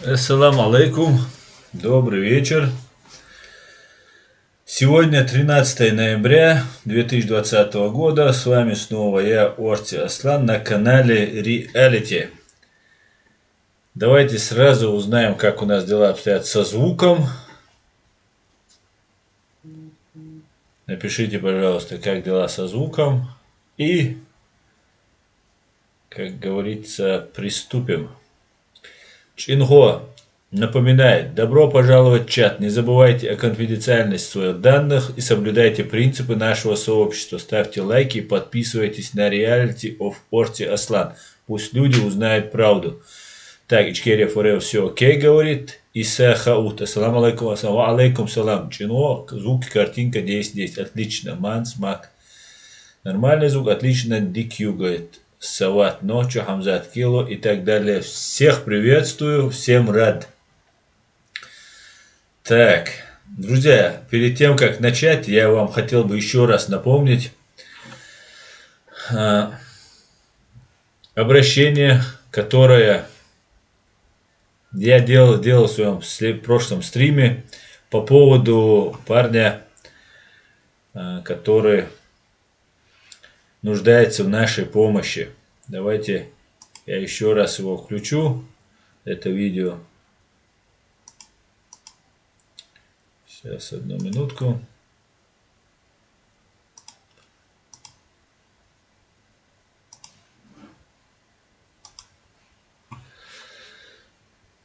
Ассаламу алейкум, добрый вечер. Сегодня 13 ноября 2020 года, с вами снова я, Орти Аслан, на канале Реалити. Давайте сразу узнаем, как у нас дела обстоят со звуком. Напишите, пожалуйста, как дела со звуком. И, как говорится, приступим. Чинго напоминает: добро пожаловать в чат. Не забывайте о конфиденциальности своих данных и соблюдайте принципы нашего сообщества. Ставьте лайки и подписывайтесь на Reality of Орти Аслан. Пусть люди узнают правду. Так, Ичкерия Форео все окей, говорит. Иса Хаут. Ассаламу алейкум. Ассаламу алейкум салам. Чинго, звук, картинка 10-10. Отлично. Манс, мак. Нормальный звук, отлично. Дикью, говорит. Сават ночью, Хамзат Кило и так далее. Всех приветствую, всем рад. Так, друзья, перед тем, как начать, я вам хотел бы еще раз напомнить обращение, которое я делал в своем прошлом стриме по поводу парня, который нуждается в нашей помощи. Давайте я еще раз его включу, это видео. Сейчас, одну минутку.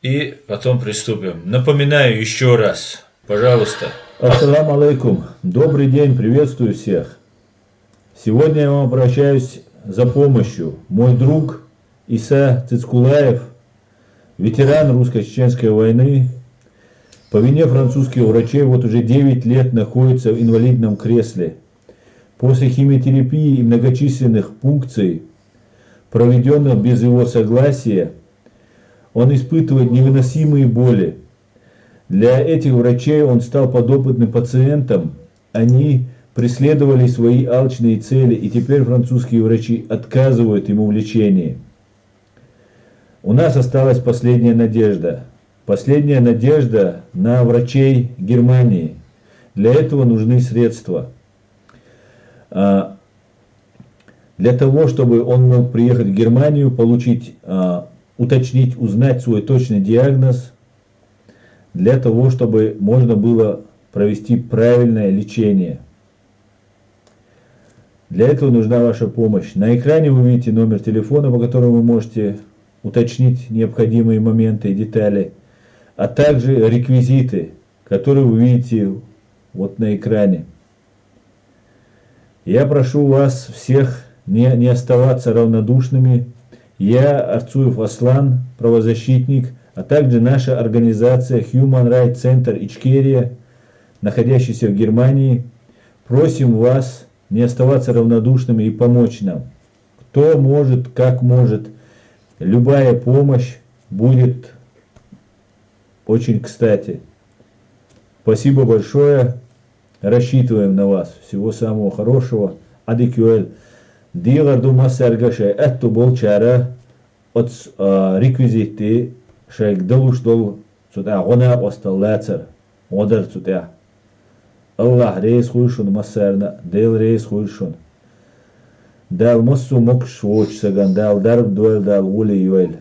И потом приступим. Напоминаю еще раз, пожалуйста. Ассаламу алейкум. Добрый день, приветствую всех. Сегодня я вам обращаюсь за помощью. Мой друг Иса Цицкулаев, ветеран русско-чеченской войны, по вине французских врачей вот уже 9 лет находится в инвалидном кресле. После химиотерапии и многочисленных пункций, проведенных без его согласия, он испытывает невыносимые боли. Для этих врачей он стал подопытным пациентом. Они преследовали свои алчные цели, и теперь французские врачи отказывают ему в лечении. У нас осталась последняя надежда. Последняя надежда на врачей Германии. Для этого нужны средства. Для того, чтобы он мог приехать в Германию, получить, уточнить, узнать свой точный диагноз, для того, чтобы можно было провести правильное лечение. Для этого нужна ваша помощь. На экране вы видите номер телефона, по которому вы можете уточнить необходимые моменты и детали, а также реквизиты, которые вы видите вот на экране. Я прошу вас всех не оставаться равнодушными. Я, Арцуев Аслан, правозащитник, а также наша организация Human Rights Center Ичкерия, находящаяся в Германии, просим вас не оставаться равнодушными и помочь нам. Кто может, как может, любая помощь будет очень кстати. Спасибо большое, рассчитываем на вас. Всего самого хорошего. Адикюэль. Дилар дума саргаша. Это был чара от реквизиты шейк долуш дол сюда гона осталлацер. Одар сюда. Аллах рейс хуйшун массарна, дел рейс хуйшун. Дал массу мок швоч саган, дал дарб дуэль, дал ули юэль.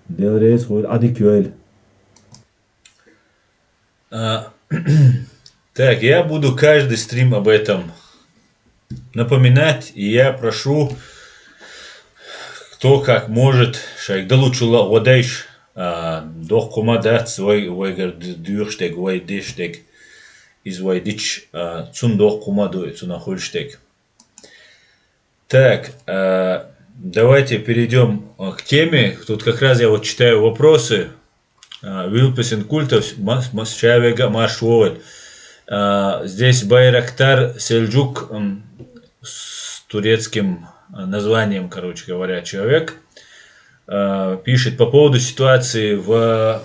Дел рейс хуйшун, адикюэль. Так, я буду каждый стрим об этом напоминать, и я прошу, кто как может, шайк далучула одайш, дох кумадат свой вайгар дюрштег, вайдиштег. Извайдич цундох кумаду цунахульштег. Так, давайте перейдем к теме. Тут как раз я вот читаю вопросы. Вилпесен культов Масчавега Маршуоль. Здесь Байрактар Сельджук турецким названием, короче говоря, человек. Пишет по поводу ситуации в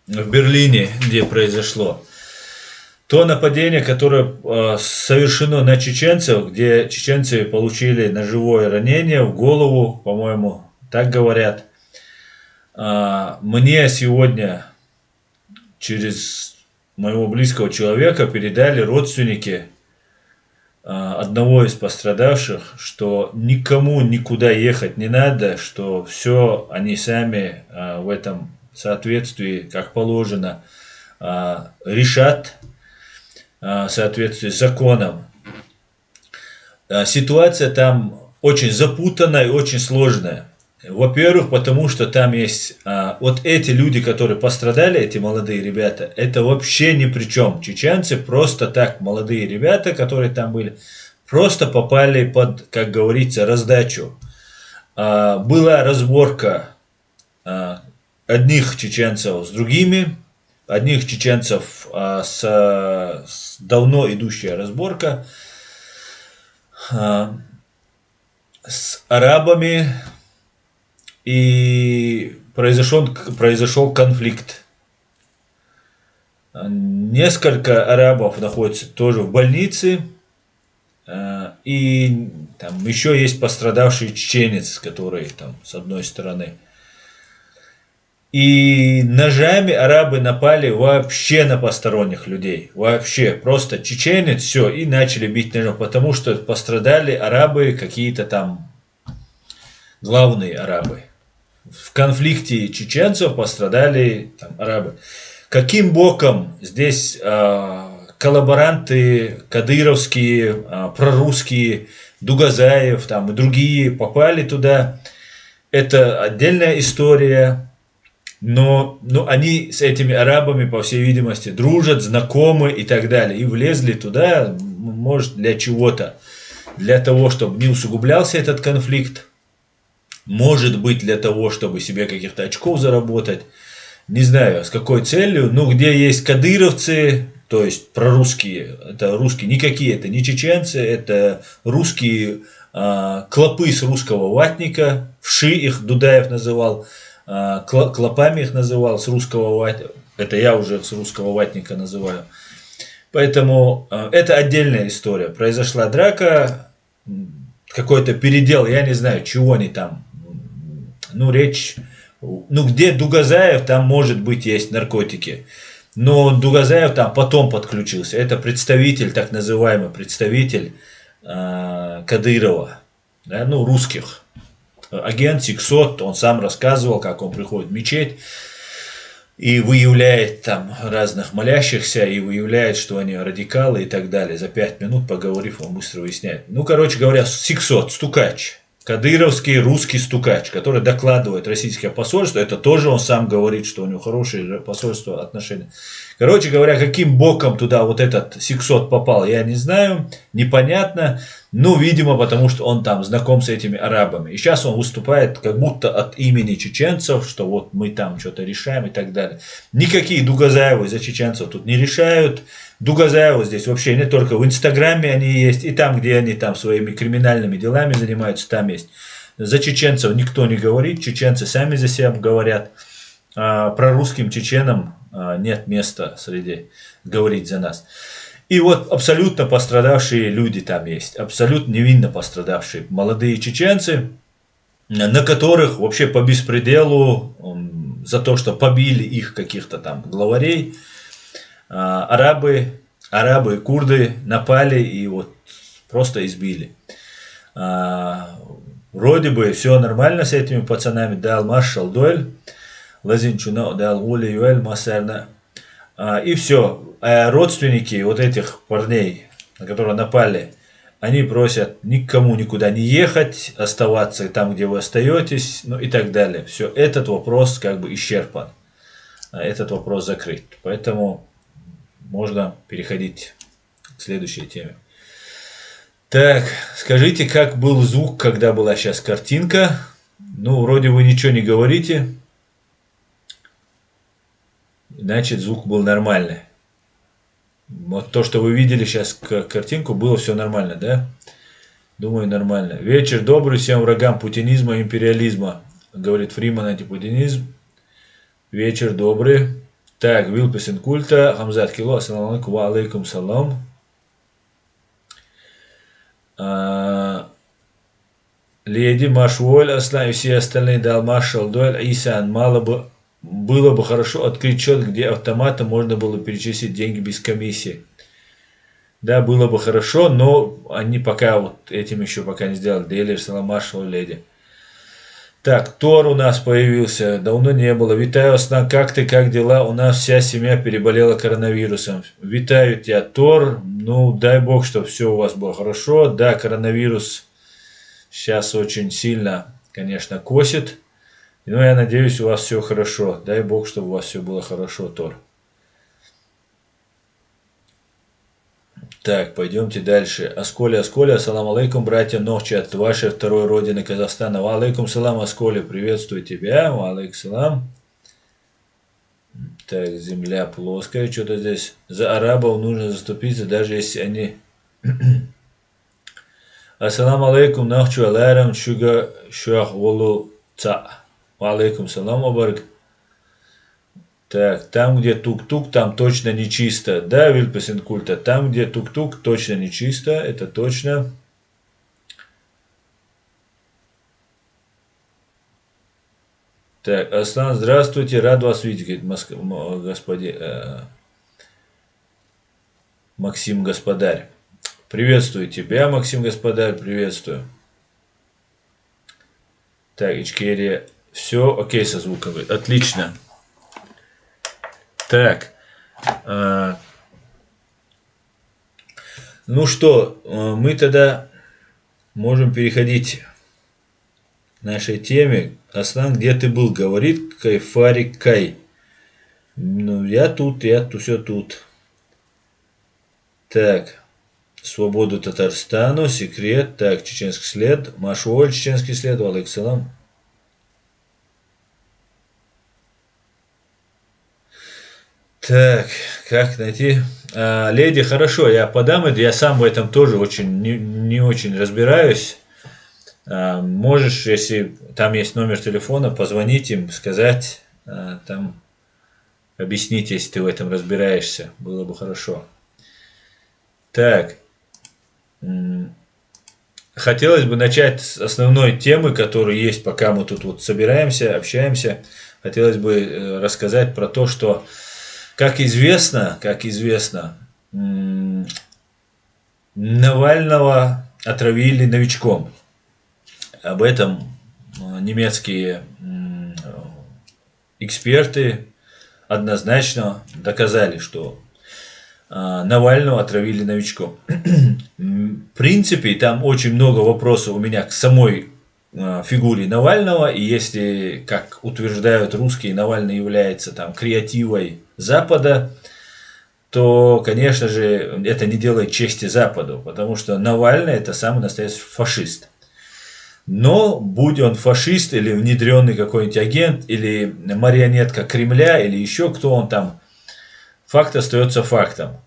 Берлине, где произошло. То нападение, которое совершено на чеченцев, где чеченцы получили ножевое ранение в голову, по-моему, так говорят. Мне сегодня через моего близкого человека передали родственники одного из пострадавших, что никому никуда ехать не надо, что все они сами в этом соответствии, как положено, решат в соответствии с законом. Ситуация там очень запутанная и очень сложная. Во-первых, потому что там есть вот эти люди, которые пострадали, эти молодые ребята, это вообще ни при чем. Чеченцы просто так, молодые ребята, которые там были, просто попали под, как говорится, раздачу. Была разборка одних чеченцев с другими, одних чеченцев с давно идущая разборка с арабами. И произошел конфликт. Несколько арабов находятся тоже в больнице. И там еще есть пострадавший чеченец, который там с одной стороны. И ножами арабы напали вообще на посторонних людей. Вообще. Просто чеченец, все, и начали бить ножом. Потому что пострадали арабы, какие-то там главные арабы. В конфликте чеченцев пострадали там арабы. Каким боком здесь коллаборанты кадыровские, прорусские, Дугазаев там, и другие попали туда, это отдельная история. Но они с этими арабами, по всей видимости, дружат, знакомы и так далее. И влезли туда, может, для чего-то. Для того, чтобы не усугублялся этот конфликт. Может быть, для того, чтобы себе каких-то очков заработать. Не знаю, с какой целью. Ну, где есть кадыровцы, то есть прорусские, это русские, никакие, это не чеченцы, это русские клопы с русского ватника. Вши их Дудаев называл, клопами их называл с русского ватника. Это я уже с русского ватника называю. Поэтому это отдельная история. Произошла драка, какой-то передел, я не знаю, чего они там. Речь, где Дугазаев, там может быть есть наркотики. Но Дугазаев там потом подключился. Это представитель, так называемый представитель Кадырова, да, русских. Агент Сиксот, он сам рассказывал, как он приходит в мечеть и выявляет там разных молящихся, и выявляет, что они радикалы и так далее. За 5 минут, поговорив, он быстро выясняет. Короче говоря, Сиксот, стукач. Кадыровский русский стукач, который докладывает российское посольство, это тоже он сам говорит, что у него хорошие посольства отношения. Короче говоря, каким боком туда вот этот Сиксот попал, я не знаю, непонятно. Видимо, потому что он там знаком с этими арабами. И сейчас он выступает как будто от имени чеченцев, что вот мы там что-то решаем и так далее. Никакие Дугазаевы за чеченцев тут не решают. Дугазаевы здесь вообще не только в Инстаграме они есть, и там, где они там своими криминальными делами занимаются, там есть. За чеченцев никто не говорит, чеченцы сами за себя говорят. Про русским чеченам нет места среди говорить за нас. И вот абсолютно пострадавшие люди там есть, абсолютно невинно пострадавшие молодые чеченцы, на которых вообще по беспределу, за то, что побили их каких-то там главарей, арабы и курды напали и вот просто избили. Вроде бы все нормально с этими пацанами, дал маршал Дойль, Лазинчуна, дал Ули Юэль Масерна. И все. Родственники вот этих парней, на которые напали, они просят никому никуда не ехать, оставаться там, где вы остаетесь, и так далее. Все, этот вопрос как бы исчерпан. Этот вопрос закрыт. Поэтому можно переходить к следующей теме. Так, скажите, как был звук, когда была сейчас картинка? Вроде вы ничего не говорите. Значит, звук был нормальный. Вот то, что вы видели сейчас картинку, было все нормально, да? Думаю, нормально. Вечер добрый всем врагам путинизма и империализма. Говорит Фриман, антипутинизм. Вечер добрый. Так, Вилпесен культа. Хамзат Кило. Ассаламу алейкум. Ва алейкум салам. Леди Машволь Аслан и все остальные Далмашал Дуэль Исан. Было бы хорошо открыть счет, где автоматом можно было перечислить деньги без комиссии. Да, было бы хорошо, но они пока вот этим еще пока не сделали. Дейлер Саламашал Леди. Так, Тор у нас появился. Давно не было. Витаю, Аслан, как ты, как дела? У нас вся семья переболела коронавирусом. Витаю тебя, Тор. Ну, дай бог, чтобы все у вас было хорошо. Да, коронавирус сейчас очень сильно, конечно, косит. Но я надеюсь, у вас все хорошо. Дай бог, чтобы у вас все было хорошо, Тор. Так, пойдемте дальше. Асколи, ассаламу алейкум, братья Нохчи от вашей второй родины Казахстана. Ва алейкум салам, Асколи, приветствую тебя. Ва алейкум салам. Так, земля плоская, что-то здесь. За арабов нужно заступиться, даже если они... Ассаламу алейкум, Нохчу алейрам, шуга шуах волу ца. Ва алейкум салам, абарк. Так, там, где тук-тук, там точно не чисто. Да, Вильпесен культа, там, где тук-тук, точно не чисто, это точно. Так, Аслан, здравствуйте, рад вас видеть, Максим Господарь. Приветствую тебя, Максим Господарь, приветствую. Так, Ичкерия, все окей со звуком, отлично. Так, ну что, мы тогда можем переходить к нашей теме. Аслан, где ты был? Говорит Кайфарик Кай. Ну, я тут, все тут. Так, свободу Татарстану, секрет. Так, чеченский след. Машуоль, чеченский след. Алейкум. Так, как найти? Леди, хорошо, я подам это. Я сам в этом тоже очень не очень разбираюсь. Можешь, если там есть номер телефона, позвонить им, сказать, там объяснить, если ты в этом разбираешься. Было бы хорошо. Так. Хотелось бы начать с основной темы, которая есть, пока мы тут вот собираемся, общаемся. Хотелось бы рассказать про то, что как известно, Навального отравили новичком. Об этом немецкие эксперты однозначно доказали, что Навального отравили новичком. В принципе, там очень много вопросов у меня к самой фигуре Навального, и если, как утверждают русские, Навальный является там креативой Запада, то, конечно же, это не делает чести Западу, потому что Навальный это самый настоящий фашист. Но будь он фашист или внедренный какой-нибудь агент, или марионетка Кремля, или еще кто он там, факт остается фактом.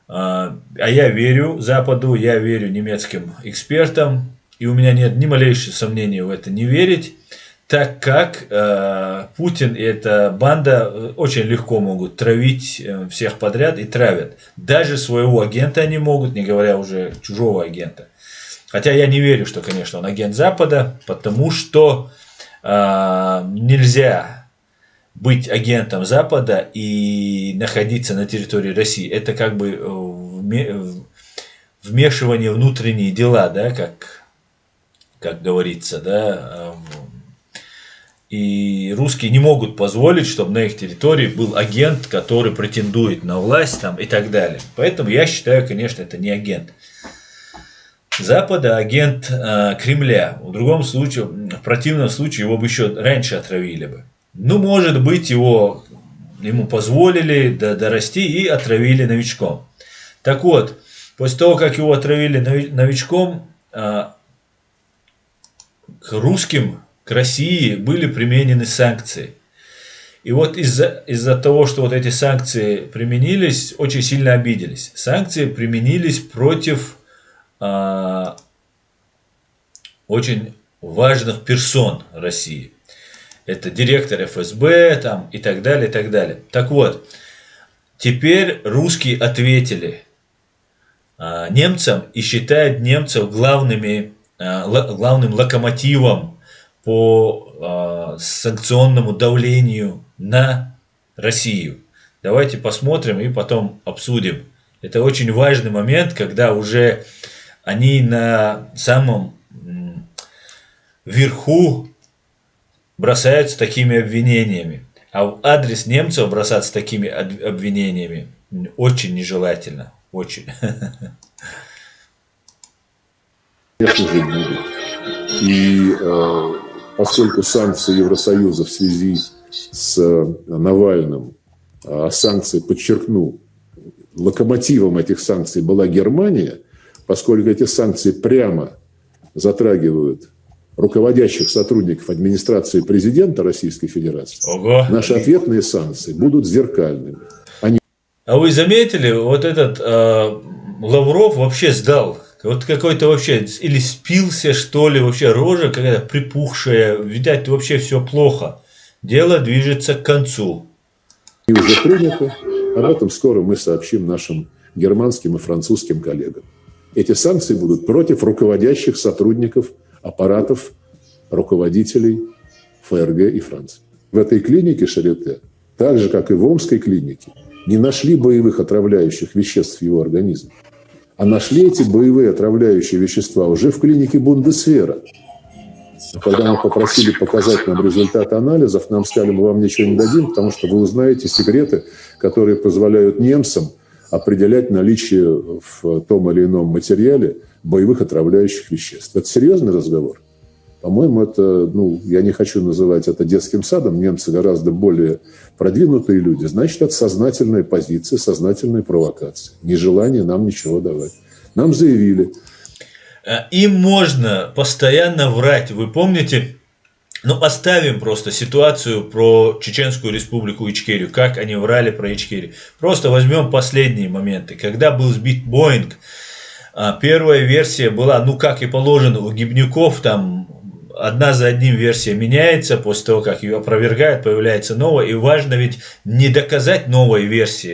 А я верю Западу, я верю немецким экспертам, и у меня нет ни малейшего сомнения в это не верить, так как Путин и эта банда очень легко могут травить всех подряд и травят. Даже своего агента они могут, не говоря уже чужого агента. Хотя я не верю, что, конечно, он агент Запада, потому что нельзя быть агентом Запада и находиться на территории России. Это как бы вмешивание в внутренние дела, да, как говорится, да. И русские не могут позволить, чтобы на их территории был агент, который претендует на власть там, и так далее. Поэтому я считаю, конечно, это не агент Запада, а агент Кремля. В противном случае его бы еще раньше отравили бы. Ну, может быть, ему позволили дорасти и отравили новичком. Так вот, после того, как его отравили новичком, к русским, к России были применены санкции. И вот из-за того, что вот эти санкции применились, очень сильно обиделись. Санкции применились против очень важных персон России. Это директор ФСБ там, и так далее, и так далее. Так вот, теперь русские ответили немцам и считают немцев главным локомотивом по санкционному давлению на Россию. Давайте посмотрим и потом обсудим. Это очень важный момент, когда уже они на самом верху бросаются такими обвинениями. А в адрес немцев бросаться такими обвинениями очень нежелательно. Очень. Конечно же, будет. И поскольку санкции Евросоюза в связи с Навальным, санкции, подчеркну, локомотивом этих санкций была Германия, поскольку эти санкции прямо затрагивают руководящих сотрудников администрации президента Российской Федерации, наши ответные санкции будут зеркальными. А вы заметили, вот этот Лавров вообще сдал. Вот какой-то вообще, или спился, что ли, вообще рожа какая-то припухшая. Видать, вообще все плохо. Дело движется к концу. И уже принято. Об этом скоро мы сообщим нашим германским и французским коллегам. Эти санкции будут против руководящих сотрудников аппаратов руководителей ФРГ и Франции. В этой клинике Шарите, так же, как и в Омской клинике, не нашли боевых отравляющих веществ в его организме, а нашли эти боевые отравляющие вещества уже в клинике Бундесвера. Когда мы попросили показать нам результаты анализов, нам сказали, мы вам ничего не дадим, потому что вы узнаете секреты, которые позволяют немцам определять наличие в том или ином материале боевых отравляющих веществ. Это серьезный разговор? По-моему, это, я не хочу называть это детским садом, немцы гораздо более продвинутые люди. Значит, это сознательная позиция, сознательная провокация. Нежелание нам ничего давать. Нам заявили. Им можно постоянно врать. Вы помните, оставим просто ситуацию про Чеченскую республику Ичкерию, как они врали про Ичкерию. Просто возьмем последние моменты. Когда был сбит Боинг, первая версия была, как и положено у гибнюков, там одна за одним версия меняется, после того, как ее опровергают, появляется новая. И важно ведь не доказать новой версии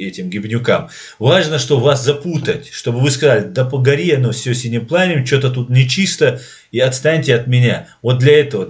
этим гибнюкам. Важно, что вас запутать, чтобы вы сказали, да погори оно все синим пламенем, что-то тут нечисто, и отстаньте от меня. Вот для этого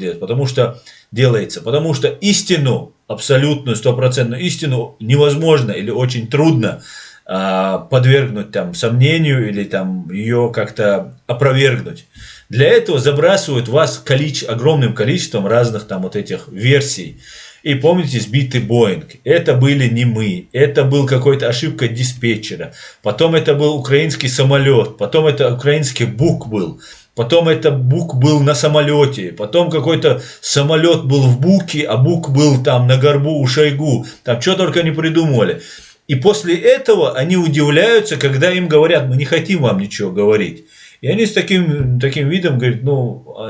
делается, потому что истину, абсолютную, стопроцентную истину невозможно или очень трудно подвергнуть сомнению или ее как-то опровергнуть. Для этого забрасывают вас огромным количеством разных этих версий. И помните, сбитый Боинг. Это были не мы. Это был какой-то ошибка диспетчера. Потом это был украинский самолет. Потом это украинский БУК был. Потом это БУК был на самолете. Потом какой-то самолет был в БУКе, а БУК был на горбу у Шойгу. Что только не придумали. И после этого они удивляются, когда им говорят, мы не хотим вам ничего говорить. И они с таким видом говорят,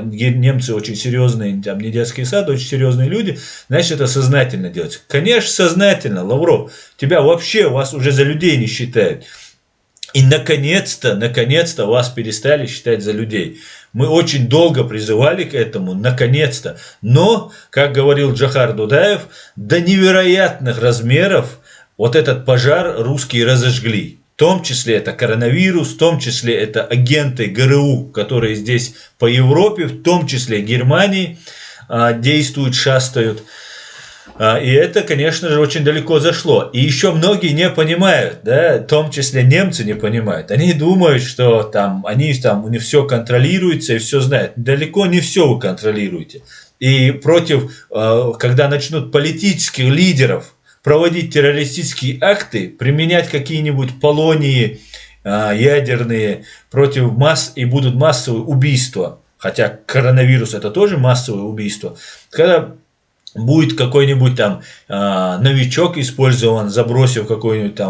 немцы очень серьезные, не детский сад, очень серьезные люди, значит, это сознательно делается. Конечно, сознательно, Лавров, вас уже за людей не считают. И наконец-то вас перестали считать за людей. Мы очень долго призывали к этому, наконец-то. Но, как говорил Джохар Дудаев, до невероятных размеров вот этот пожар русские разожгли. В том числе это коронавирус, в том числе это агенты ГРУ, которые здесь по Европе, в том числе Германии действуют, шастают. И это, конечно же, очень далеко зашло. И еще многие не понимают, в том числе немцы не понимают. Они думают, что у них все контролируется и все знают. Далеко не все вы контролируете. И когда начнут политических лидеров проводить террористические акты, применять какие-нибудь полонии ядерные против и будут массовые убийства, хотя коронавирус это тоже массовое убийство, когда будет какой-нибудь новичок использован, забросив какую-нибудь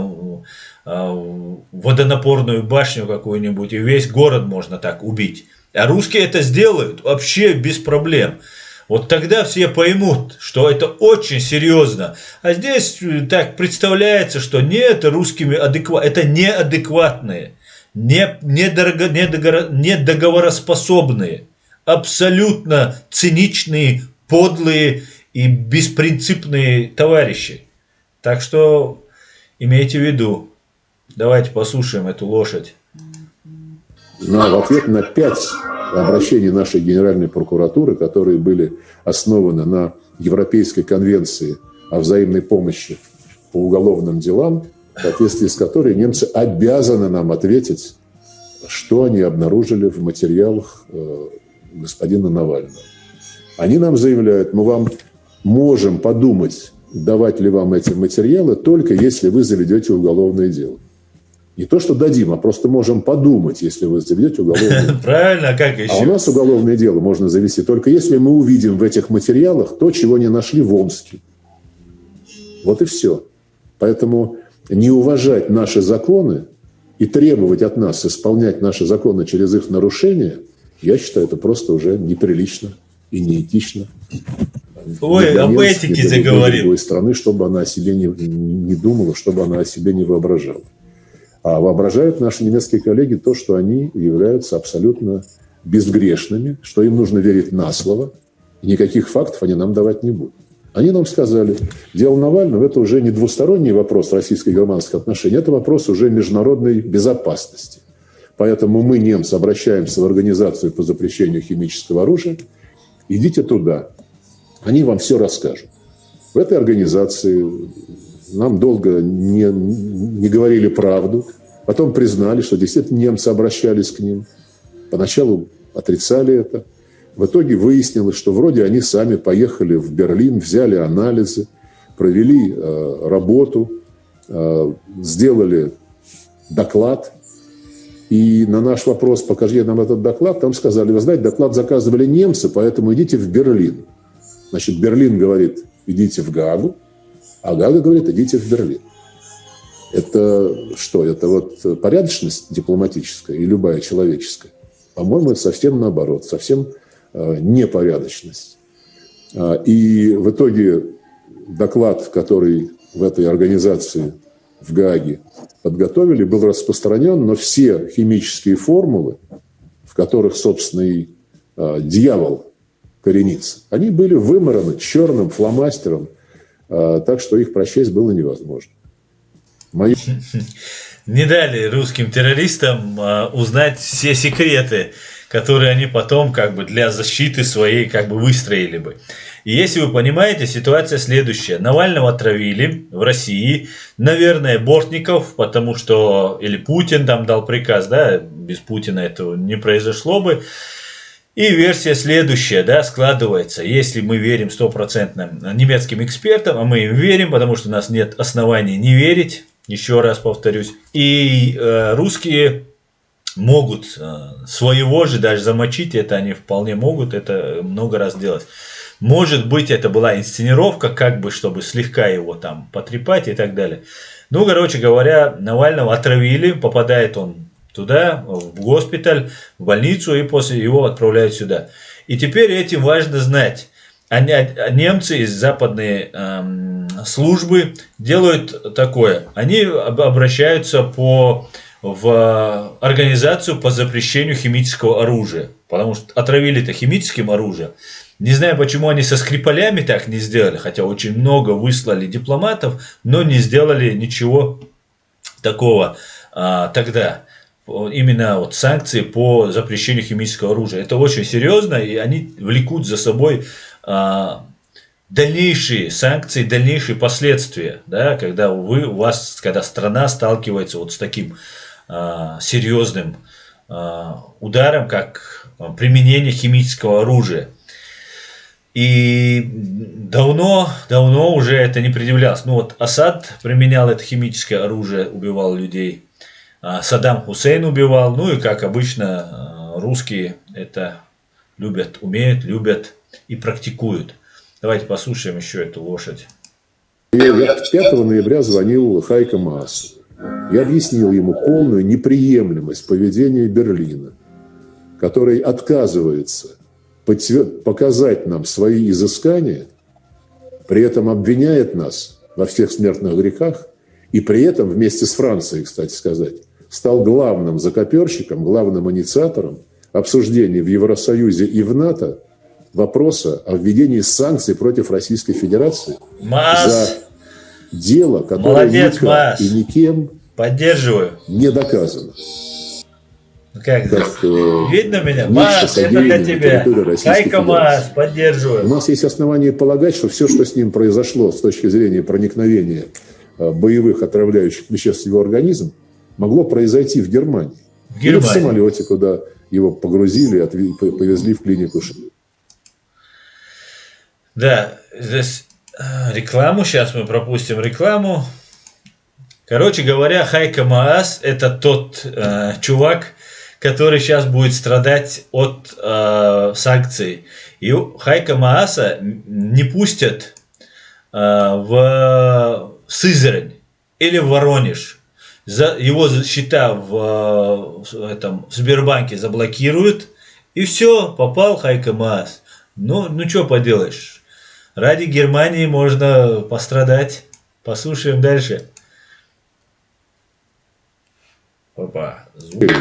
водонапорную башню какую-нибудь, и весь город можно так убить. А русские это сделают вообще без проблем. Вот тогда все поймут, что это очень серьезно. А здесь так представляется, что нет, русскими это неадекватные, недоговороспособные. абсолютно циничные, подлые и беспринципные товарищи. Так что имейте в виду. Давайте послушаем эту лошадь. В ответ на 5 обращений нашей Генеральной прокуратуры, которые были основаны на Европейской конвенции о взаимной помощи по уголовным делам, в соответствии с которой немцы обязаны нам ответить, что они обнаружили в материалах господина Навального. Они нам заявляют: мы вам можем подумать, давать ли вам эти материалы, только если вы заведете уголовное дело. Не то, что дадим, а просто можем подумать, если вы заведете уголовное дело. Правильно, а как еще? А у нас уголовное дело можно завести только если мы увидим в этих материалах то, чего не нашли в Омске. Вот и все. Поэтому не уважать наши законы и требовать от нас исполнять наши законы через их нарушение, я считаю, это просто уже неприлично и неэтично. Ой, об этике заговорил. Другой страны, чтобы она о себе не думала, чтобы она о себе не воображала. А воображают наши немецкие коллеги то, что они являются абсолютно безгрешными, что им нужно верить на слово, и никаких фактов они нам давать не будут. Они нам сказали, дело Навального – это уже не двусторонний вопрос российско-германских отношений, это вопрос уже международной безопасности. Поэтому мы, немцы, обращаемся в Организацию по запрещению химического оружия. Идите туда, они вам все расскажут. В этой организации нам долго не говорили правду, потом признали, что действительно немцы обращались к ним. Поначалу отрицали это. В итоге выяснилось, что вроде они сами поехали в Берлин, взяли анализы, провели работу, сделали доклад. И на наш вопрос: покажи нам этот доклад, там сказали: вы знаете, доклад заказывали немцы, поэтому идите в Берлин. Значит, Берлин говорит: идите в Гаагу, а Гаага говорит: идите в Берлин. Это что? Это вот порядочность дипломатическая и любая человеческая? По-моему, это совсем наоборот, совсем непорядочность. И в итоге доклад, который в этой организации в Гааге подготовили, был распространен, но все химические формулы, в которых, собственно, и дьявол коренится, они были вымараны черным фломастером, так что их прочесть было невозможно. Не дали русским террористам узнать все секреты, которые они потом как бы для защиты своей как бы выстроили бы. И если вы понимаете, ситуация следующая. Навального отравили в России, наверное, Бортников, потому что или Путин там дал приказ, да, без Путина этого не произошло бы. И версия следующая, да, складывается, если мы верим 100% немецким экспертам, а мы им верим, потому что у нас нет оснований не верить, еще раз повторюсь, и русские могут своего же даже замочить, это они вполне могут, это много раз делать. Может быть, это была инсценировка, как бы, чтобы слегка его там потрепать и так далее. Ну, короче говоря, Навального отравили, попадает он туда, в госпиталь, в больницу, и после его отправляют сюда. И теперь этим важно знать. Немцы из западной службы делают такое. Они обращаются в организацию по запрещению химического оружия. Потому что отравили-то химическим оружием. Не знаю, почему они со Скрипалями так не сделали. Хотя очень много выслали дипломатов, но не сделали ничего такого тогда. Именно вот санкции по запрещению химического оружия. Это очень серьезно, и они влекут за собой дальнейшие санкции, дальнейшие последствия, да, когда когда страна сталкивается вот с таким серьезным ударом, как применение химического оружия. И давно уже это не предъявлялось. Ну вот Асад применял это химическое оружие, убивал людей. Саддам Хусейн убивал, ну и как обычно русские это любят, умеют, любят и практикуют. Давайте послушаем еще эту лошадь. Я 5 ноября звонил Хайко Маасу. Я объяснил ему полную неприемлемость поведения Берлина, который отказывается показать нам свои изыскания, при этом обвиняет нас во всех смертных грехах, и при этом вместе с Францией, кстати сказать, стал главным закоперщиком, главным инициатором обсуждении в Евросоюзе и в НАТО вопроса о введении санкций против Российской Федерации за дело, которое никак и никем не доказано. Как видно меня? Маш, это для тебя. Хайка Маш, поддерживаю. У нас есть основания полагать, что все, что с ним произошло с точки зрения проникновения боевых отравляющих веществ в его организм, могло произойти в Германии. Или в самолете, куда его погрузили и повезли в клинику. Да, здесь рекламу, сейчас мы пропустим рекламу. Короче говоря, Хайка Маас – это тот чувак, который сейчас будет страдать от санкций. И Хайка Мааса не пустят в Сызрань или в Воронеж. Его счета в Сбербанке заблокируют, и все, попал Хайка Маас. Ну что поделаешь, ради Германии можно пострадать. Послушаем дальше. Опа, звук.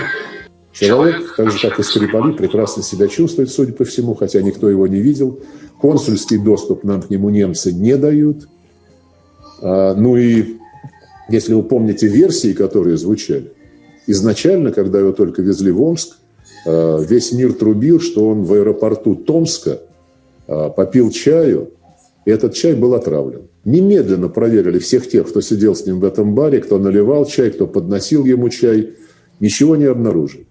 Человек, так же как и Скрипали, прекрасно себя чувствует, судя по всему, хотя никто его не видел. Консульский доступ нам к нему немцы не дают. Ну и если вы помните версии, которые звучали, изначально, когда его только везли в Омск, весь мир трубил, что он в аэропорту Томска попил чаю, и этот чай был отравлен. Немедленно проверили всех тех, кто сидел с ним в этом баре, кто наливал чай, кто подносил ему чай. Ничего не обнаружили.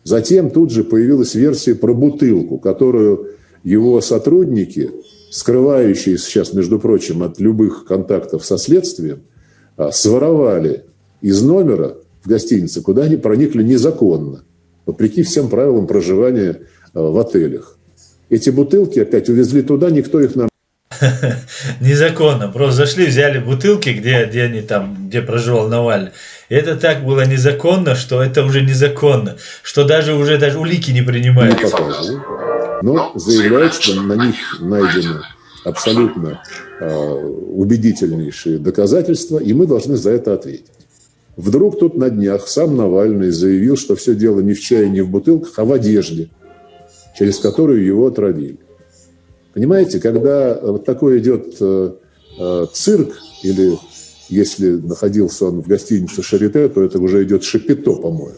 Затем тут же появилась версия про бутылку, которую его сотрудники, скрывающие сейчас, между прочим, от любых контактов со следствием, своровали из номера в гостинице, куда они проникли незаконно, вопреки всем правилам проживания в отелях. Эти бутылки опять увезли туда, никто их нам... Незаконно. Просто зашли, взяли бутылки, где проживал Навальный. И это так было незаконно, что это уже незаконно, что даже улики не принимаются. Не показывают, но заявляют, что на них найдены абсолютно убедительнейшие доказательства, и мы должны за это ответить. Вдруг тут на днях сам Навальный заявил, что все дело не в чае, не в бутылках, а в одежде, через которую его отравили. Понимаете, когда вот такой идет цирк, или если находился он в гостинице «Шарите», то это уже идет шапито, по-моему.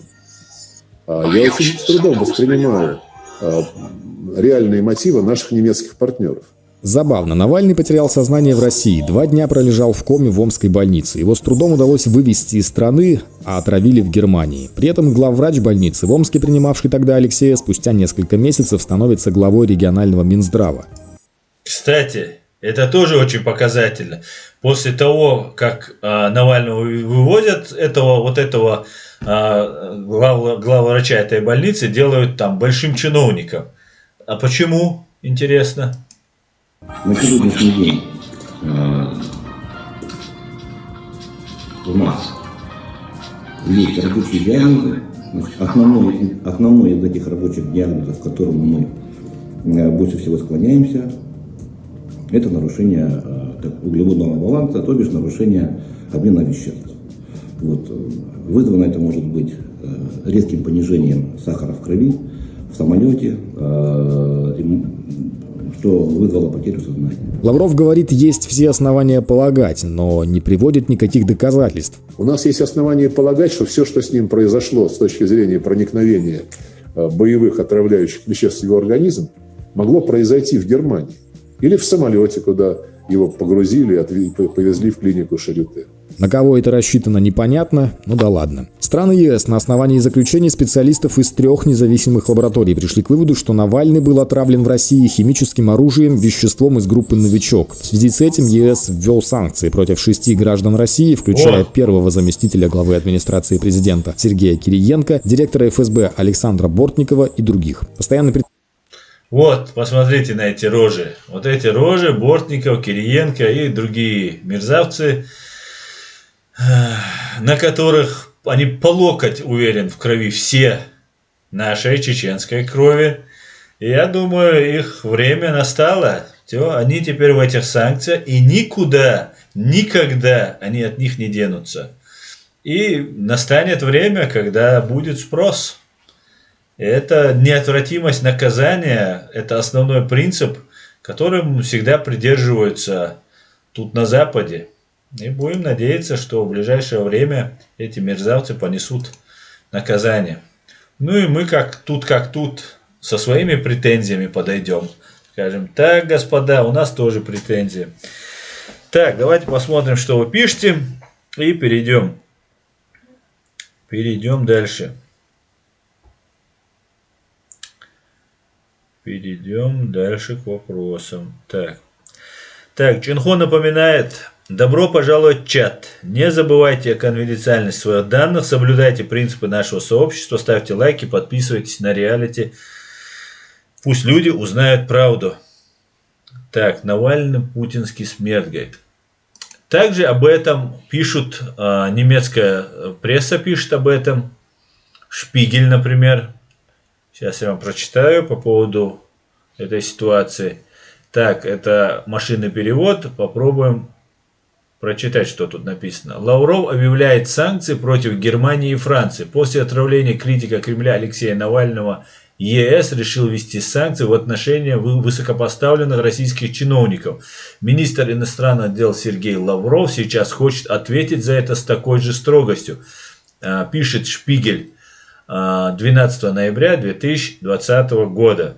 Я очень с трудом воспринимаю реальные мотивы наших немецких партнеров. Забавно, Навальный потерял сознание в России, 2 дня пролежал в коме в Омской больнице. Его с трудом удалось вывезти из страны, а отравили в Германии. При этом главврач больницы в Омске, принимавший тогда Алексея, спустя несколько месяцев становится главой регионального Минздрава. Кстати, это тоже очень показательно. После того, как Навального выводят, этого главврача этой больницы делают там большим чиновником. А почему, интересно? На сегодняшний день у нас есть рабочие диагнозы. Основной из этих рабочих диагнозов, к которому мы больше всего склоняемся, это нарушение углеводного баланса, то бишь нарушение обмена веществ. Вызвано это может быть резким понижением сахара в крови, в самолете, что вызвало потерю сознания. Лавров говорит, есть все основания полагать, но не приводит никаких доказательств. У нас есть основания полагать, что все, что с ним произошло с точки зрения проникновения боевых отравляющих веществ в его организм, могло произойти в Германии. Или в самолете, куда его погрузили и повезли в клинику «Шарите». На кого это рассчитано, непонятно, ну да ладно. Страны ЕС на основании заключений специалистов из 3 независимых лабораторий пришли к выводу, что Навальный был отравлен в России химическим оружием, веществом из группы «Новичок». В связи с этим ЕС ввел санкции против 6 граждан России, включая первого заместителя главы администрации президента Сергея Кириенко, директора ФСБ Александра Бортникова и других. Вот, посмотрите на эти рожи. Вот эти рожи Бортников, Кириенко и другие мерзавцы, на которых они по локоть, уверен, в крови все нашей чеченской крови. И я думаю, их время настало. Все, они теперь в этих санкциях, и никуда, никогда они от них не денутся. И настанет время, когда будет спрос. Это неотвратимость наказания, это основной принцип, которым всегда придерживаются тут на Западе. И будем надеяться, что в ближайшее время эти мерзавцы понесут наказание. Ну и мы как тут со своими претензиями подойдем. Скажем, так, господа, у нас тоже претензии. Так, давайте посмотрим, что вы пишете. И перейдем дальше. Перейдем дальше к вопросам. Так, Чинхо напоминает: добро пожаловать в чат. Не забывайте о конфиденциальности своих данных, соблюдайте принципы нашего сообщества, ставьте лайки, подписывайтесь на реалити. Пусть люди узнают правду. Так, Навальный путинский смерть, говорит. Также об этом пишут, немецкая пресса пишет об этом. Шпигель, например. Сейчас я вам прочитаю по поводу этой ситуации. Так, это машинный перевод. Попробуем прочитать, что тут написано. Лавров объявляет санкции против Германии и Франции. После отравления критика Кремля Алексея Навального ЕС решил ввести санкции в отношении высокопоставленных российских чиновников. Министр иностранных дел Сергей Лавров сейчас хочет ответить за это с такой же строгостью. Пишет Шпигель 12 ноября 2020 года.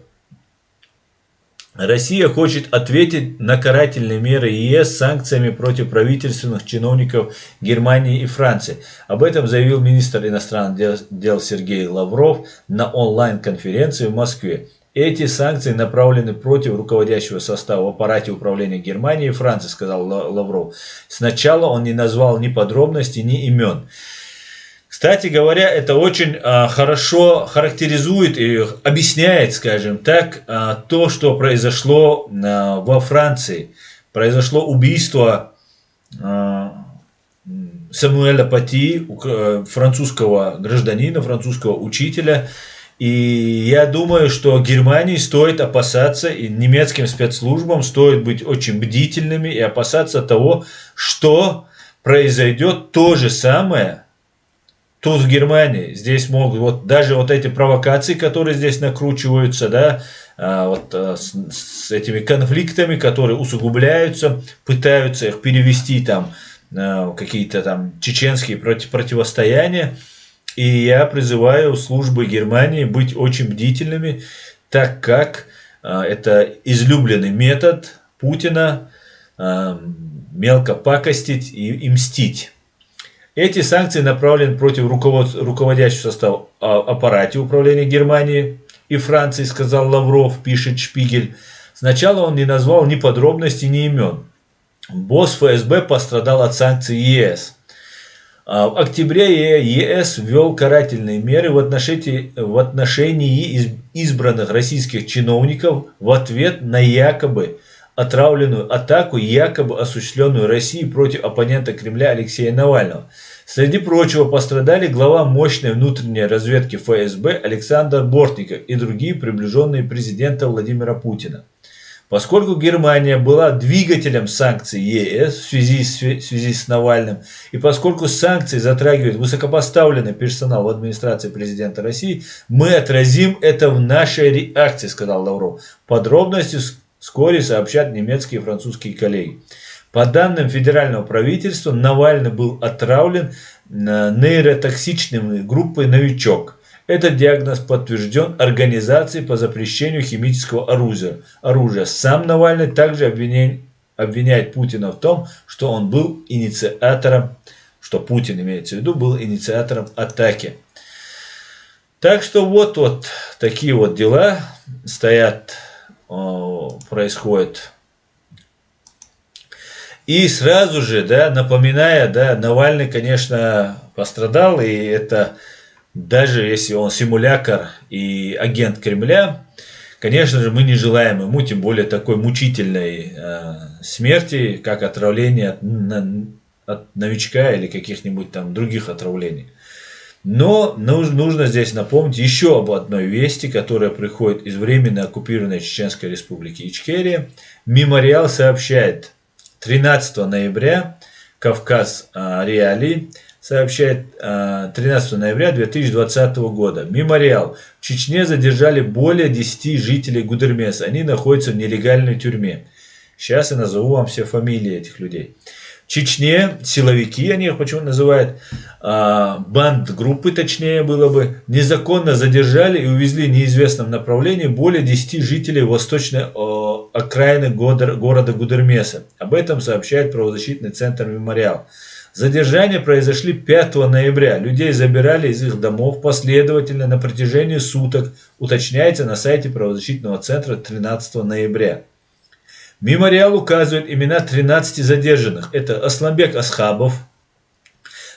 Россия хочет ответить на карательные меры ЕС санкциями против правительственных чиновников Германии и Франции. Об этом заявил министр иностранных дел Сергей Лавров на онлайн-конференции в Москве. Эти санкции направлены против руководящего состава в аппарате управления Германии и Франции, сказал Лавров. Сначала он не назвал ни подробностей, ни имен. Кстати говоря, это очень хорошо характеризует и объясняет, скажем так, то, что произошло во Франции. Произошло убийство Самуэля Пати, французского гражданина, французского учителя. И я думаю, что Германии стоит опасаться, и немецким спецслужбам стоит быть очень бдительными и опасаться того, что произойдет то же самое тут в Германии. Здесь могут даже эти провокации, которые здесь накручиваются, да, с этими конфликтами, которые усугубляются, пытаются их перевести там какие-то там чеченские противостояния. И я призываю службы Германии быть очень бдительными, так как это излюбленный метод Путина мелко пакостить и мстить. Эти санкции направлены против руководящего состава аппарата управления Германии и Франции, сказал Лавров, пишет Шпигель. Сначала он не назвал ни подробностей, ни имен. Босс ФСБ пострадал от санкций ЕС. В октябре ЕС ввел карательные меры в отношении избранных российских чиновников в ответ на якобы отравленную атаку, якобы осуществленную Россией против оппонента Кремля Алексея Навального. Среди прочего пострадали глава мощной внутренней разведки ФСБ Александр Бортников и другие приближенные президента Владимира Путина. Поскольку Германия была двигателем санкций ЕС в связи с Навальным, и поскольку санкции затрагивают высокопоставленный персонал в администрации президента России, мы отразим это в нашей реакции, сказал Лавров. Подробности вскоре сообщат немецкие и французские коллеги. По данным федерального правительства, Навальный был отравлен нейротоксичной группой «Новичок». Этот диагноз подтвержден Организацией по запрещению химического оружия. Сам Навальный также обвиняет Путина в том, что он был инициатором, что Путин имеется в виду, был инициатором атаки. Так что вот такие вот дела происходят. И сразу же, напоминая, Навальный, конечно, пострадал, и это даже если он симулятор и агент Кремля, конечно же, мы не желаем ему, тем более такой мучительной смерти, как отравление от новичка или каких-нибудь там других отравлений. Но нужно здесь напомнить еще об одной вести, которая приходит из временно оккупированной Чеченской республики Ичкерия. Мемориал сообщает, 13 ноября Кавказ Реалии сообщает 13 ноября 2020 года. Мемориал. В Чечне задержали более 10 жителей Гудермеса. Они находятся в нелегальной тюрьме. Сейчас я назову вам все фамилии этих людей. В Чечне силовики, они их почему-то называют, банд-группы точнее было бы, незаконно задержали и увезли в неизвестном направлении более 10 жителей восточной окраины города Гудермеса. Об этом сообщает правозащитный центр «Мемориал». Задержания произошли 5 ноября. Людей забирали из их домов последовательно на протяжении суток, уточняется на сайте правозащитного центра 13 ноября. Мемориал указывает имена 13 задержанных. Это Асламбек Асхабов,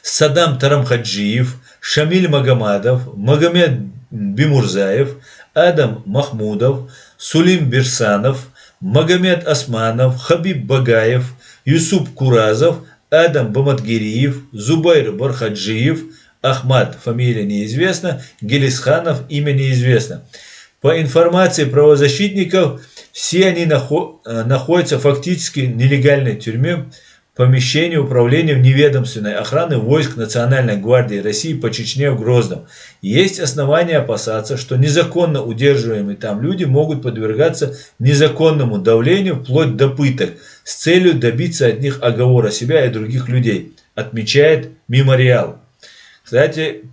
Садам Тарамхаджиев, Шамиль Магомадов, Магомед Бимурзаев, Адам Махмудов, Сулим Бирсанов, Магомед Османов, Хабиб Багаев, Юсуп Куразов, Адам Баматгириев, Зубайр Бархаджиев, Ахмад, фамилия неизвестна, Гелисханов, имя неизвестно. По информации правозащитников, все они находятся фактически в нелегальной тюрьме, помещении управления вневедомственной охраны войск Национальной гвардии России по Чечне в Грозном. Есть основания опасаться, что незаконно удерживаемые там люди могут подвергаться незаконному давлению вплоть до пыток с целью добиться от них оговора себя и других людей, отмечает Мемориал. Кстати,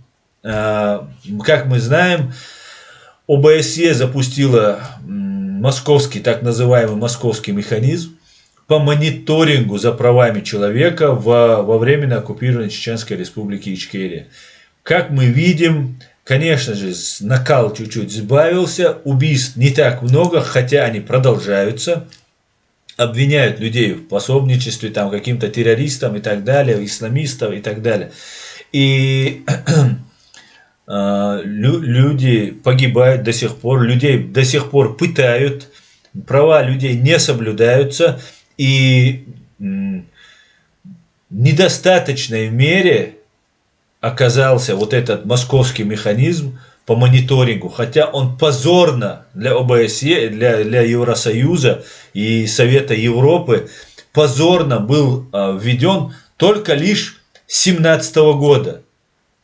как мы знаем, ОБСЕ запустила московский, так называемый московский механизм по мониторингу за правами человека во временно оккупированной Чеченской республике Ичкерия. Как мы видим, конечно же, накал чуть-чуть сбавился, убийств не так много, хотя они продолжаются. Обвиняют людей в пособничестве там, каким-то террористам и так далее, исламистов и так далее. И люди погибают до сих пор, людей до сих пор пытают, права людей не соблюдаются, и в недостаточной мере оказался вот этот московский механизм по мониторингу, хотя он позорно для ОБСЕ, для Евросоюза и Совета Европы позорно был введен только лишь с 2017 года.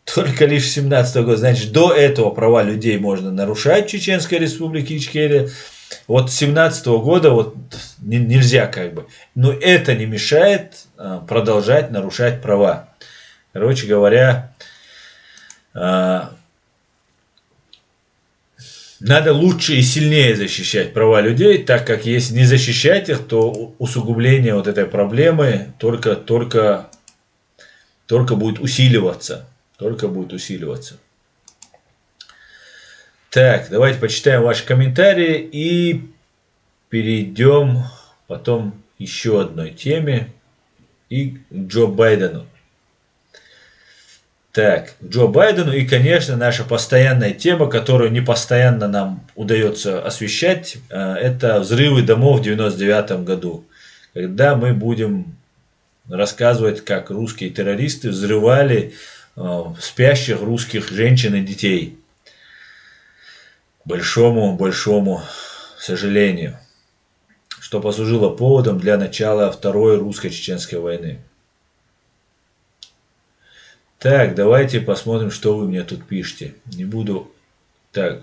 Только лишь с 2017 года. Значит, до этого права людей можно нарушать в Чеченской республике Ичкерия. Вот с 2017 года вот нельзя как бы. Но это не мешает продолжать нарушать права. Короче говоря, надо лучше и сильнее защищать права людей, так как если не защищать их, то усугубление вот этой проблемы только будет усиливаться. Только будет усиливаться. Так, давайте почитаем ваши комментарии и перейдем потом еще одной теме и к Джо Байдену. Так, к Джо Байдену и, конечно, наша постоянная тема, которую не постоянно нам удается освещать, это взрывы домов в 1999 году. Когда мы будем рассказывать, как русские террористы взрывали спящих русских женщин и детей. Большому сожалению. Что послужило поводом для начала Второй русско-чеченской войны. Так, давайте посмотрим, что вы мне тут пишете. Не буду... Так.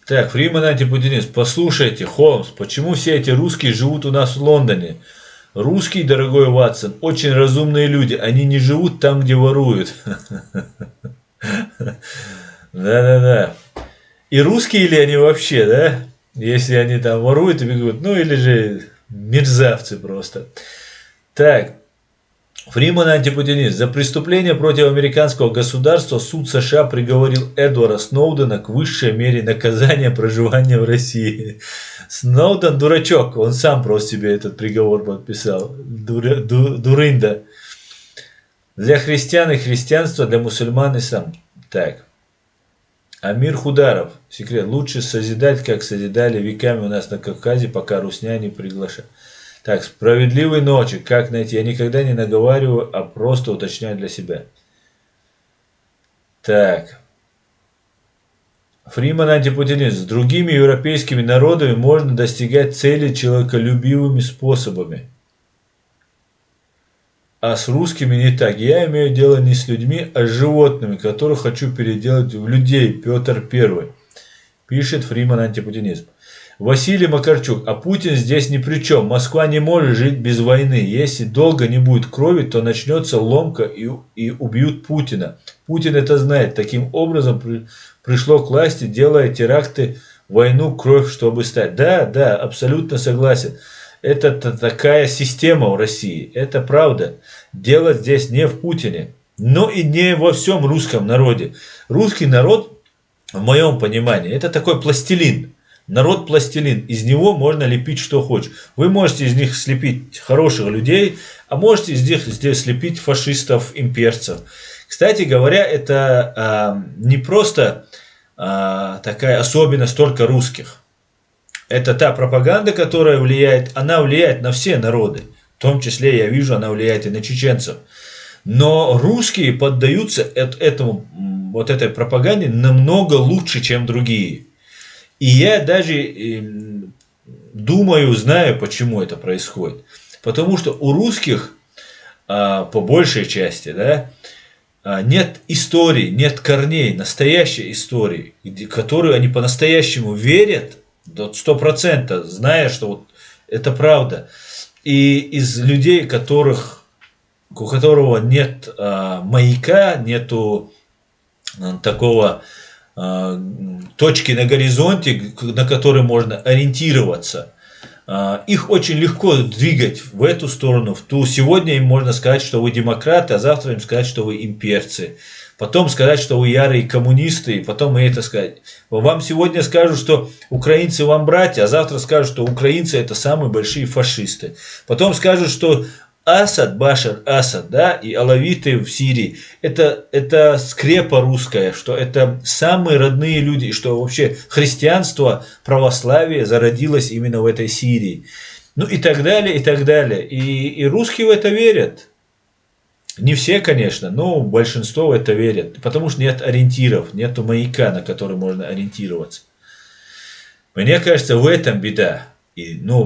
Так, Фриман антипутинист, послушайте, Холмс, почему все эти русские живут у нас в Лондоне? Русские, дорогой Ватсон, очень разумные люди, они не живут там, где воруют. Да-да-да. И русские ли они вообще, да? Если они там воруют и бегут, ну или же мерзавцы просто. Так. Фриман антипутинист. За преступление против американского государства суд США приговорил Эдварда Сноудена к высшей мере наказания проживания в России. Сноуден дурачок, он сам просто себе этот приговор подписал. Дурында. Для христиан и христианства, для мусульман и сам. Так. Амир Хударов. Секрет. Лучше созидать, как созидали веками у нас на Кавказе, пока русня не приглашает. Так, справедливой ночи. Как найти? Я никогда не наговариваю, а просто уточняю для себя. Так. Фриман антипутинист. С другими европейскими народами можно достигать цели человеколюбивыми способами. А с русскими не так. Я имею дело не с людьми, а с животными, которых хочу переделать в людей. Петр I. Пишет Фриман антипутинист. Василий Макарчук. А Путин здесь ни при чем. Москва не может жить без войны. Если долго не будет крови, то начнется ломка и убьют Путина. Путин это знает. Таким образом пришло к власти, делая теракты, войну, кровь, чтобы стать. Да, абсолютно согласен. Это такая система в России. Это правда. Дело здесь не в Путине. Но и не во всем русском народе. Русский народ, в моем понимании, это такой пластилин. Народ пластилин, из него можно лепить что хочешь. Вы можете из них слепить хороших людей, а можете из них здесь слепить фашистов, имперцев. Кстати говоря, это не просто такая особенность только русских. Это та пропаганда, которая влияет, она влияет на все народы. В том числе, я вижу, она влияет и на чеченцев. Но русские поддаются этой пропаганде намного лучше, чем другие. И я даже думаю, знаю, почему это происходит. Потому что у русских, по большей части, да, нет истории, нет корней, настоящей истории, в которую они по-настоящему верят, до 100%, зная, что вот это правда. И из людей, у которого нет маяка, нету такого точки на горизонте, на которой можно ориентироваться, их очень легко двигать в эту сторону, в ту. Сегодня им можно сказать, что вы демократы, а завтра им сказать, что вы имперцы. Потом сказать, что вы ярые коммунисты, и потом и это сказать. Вам сегодня скажут, что украинцы вам братья, а завтра скажут, что украинцы это самые большие фашисты. Потом скажут, что Асад, Башар Асад, да, и алавиты в Сирии, это скрепа русская, что это самые родные люди, и что вообще христианство, православие зародилось именно в этой Сирии. Ну и так далее, и так далее. И русские в это верят. Не все, конечно, но большинство в это верят. Потому что нет ориентиров, нет маяка, на который можно ориентироваться. Мне кажется, в этом беда.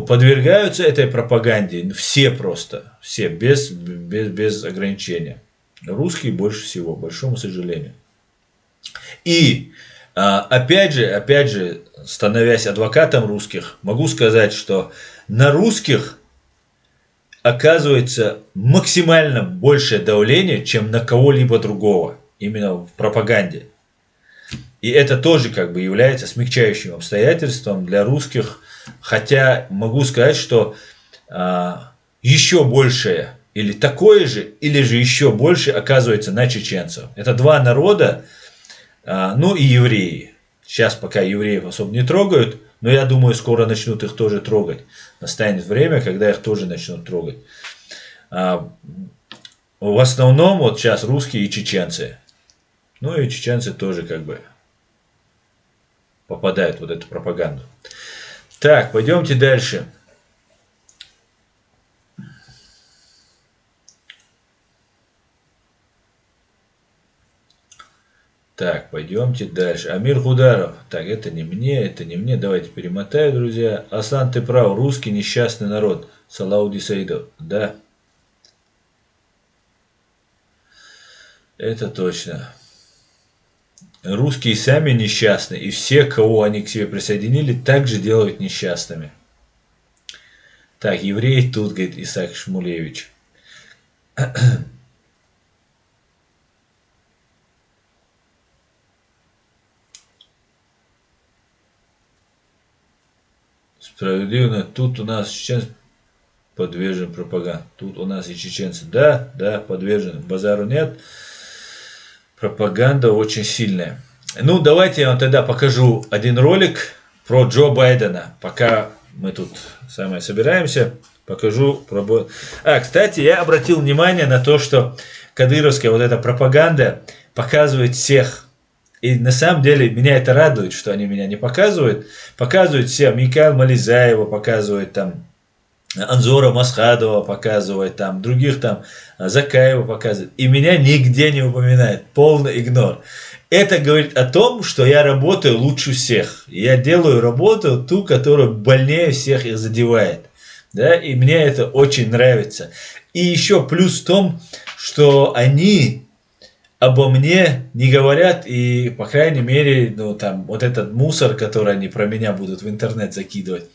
Подвергаются этой пропаганде все просто, все, без ограничения. Русские больше всего, к большому сожалению. И опять же, становясь адвокатом русских, могу сказать, что на русских оказывается максимально большее давление, чем на кого-либо другого, именно в пропаганде. И это тоже как бы является смягчающим обстоятельством для русских. Хотя могу сказать, что еще большее, или такое же, или же еще больше оказывается на чеченцев. Это два народа, ну и евреи. Сейчас пока евреев особо не трогают, но я думаю, скоро начнут их тоже трогать. Настанет время, когда их тоже начнут трогать. В основном вот сейчас русские и чеченцы. Ну и чеченцы тоже как бы попадают в вот эту пропаганду. Так, пойдемте дальше. Так, пойдемте дальше. Амир Хударов. Так, это не мне. Давайте перемотаю, друзья. Аслан, ты прав. Русский несчастный народ. Салауди Саидов. Да. Это точно. Русские сами несчастны, и все, кого они к себе присоединили, также делают несчастными. Так, еврей тут, говорит Исаак Шмулевич. Справедливо, тут у нас чеченцы подвержен пропаганде. Тут у нас и чеченцы, да, подвержены. Базару нет. Пропаганда очень сильная. Ну, давайте я вам тогда покажу один ролик про Джо Байдена. Пока мы тут собираемся, покажу. Кстати, я обратил внимание на то, что кадыровская вот эта пропаганда показывает всех. И на самом деле меня это радует, что они меня не показывают. Показывают всех. Микаэл Мализаева показывают там. Анзора Масхадова показывает, там, других там, Закаева показывает. И меня нигде не упоминает. Полный игнор. Это говорит о том, что я работаю лучше всех. Я делаю работу ту, которая больнее всех их задевает. Да? И мне это очень нравится. И еще плюс в том, что они обо мне не говорят, и, по крайней мере, ну, там, вот этот мусор, который они про меня будут в интернет закидывать,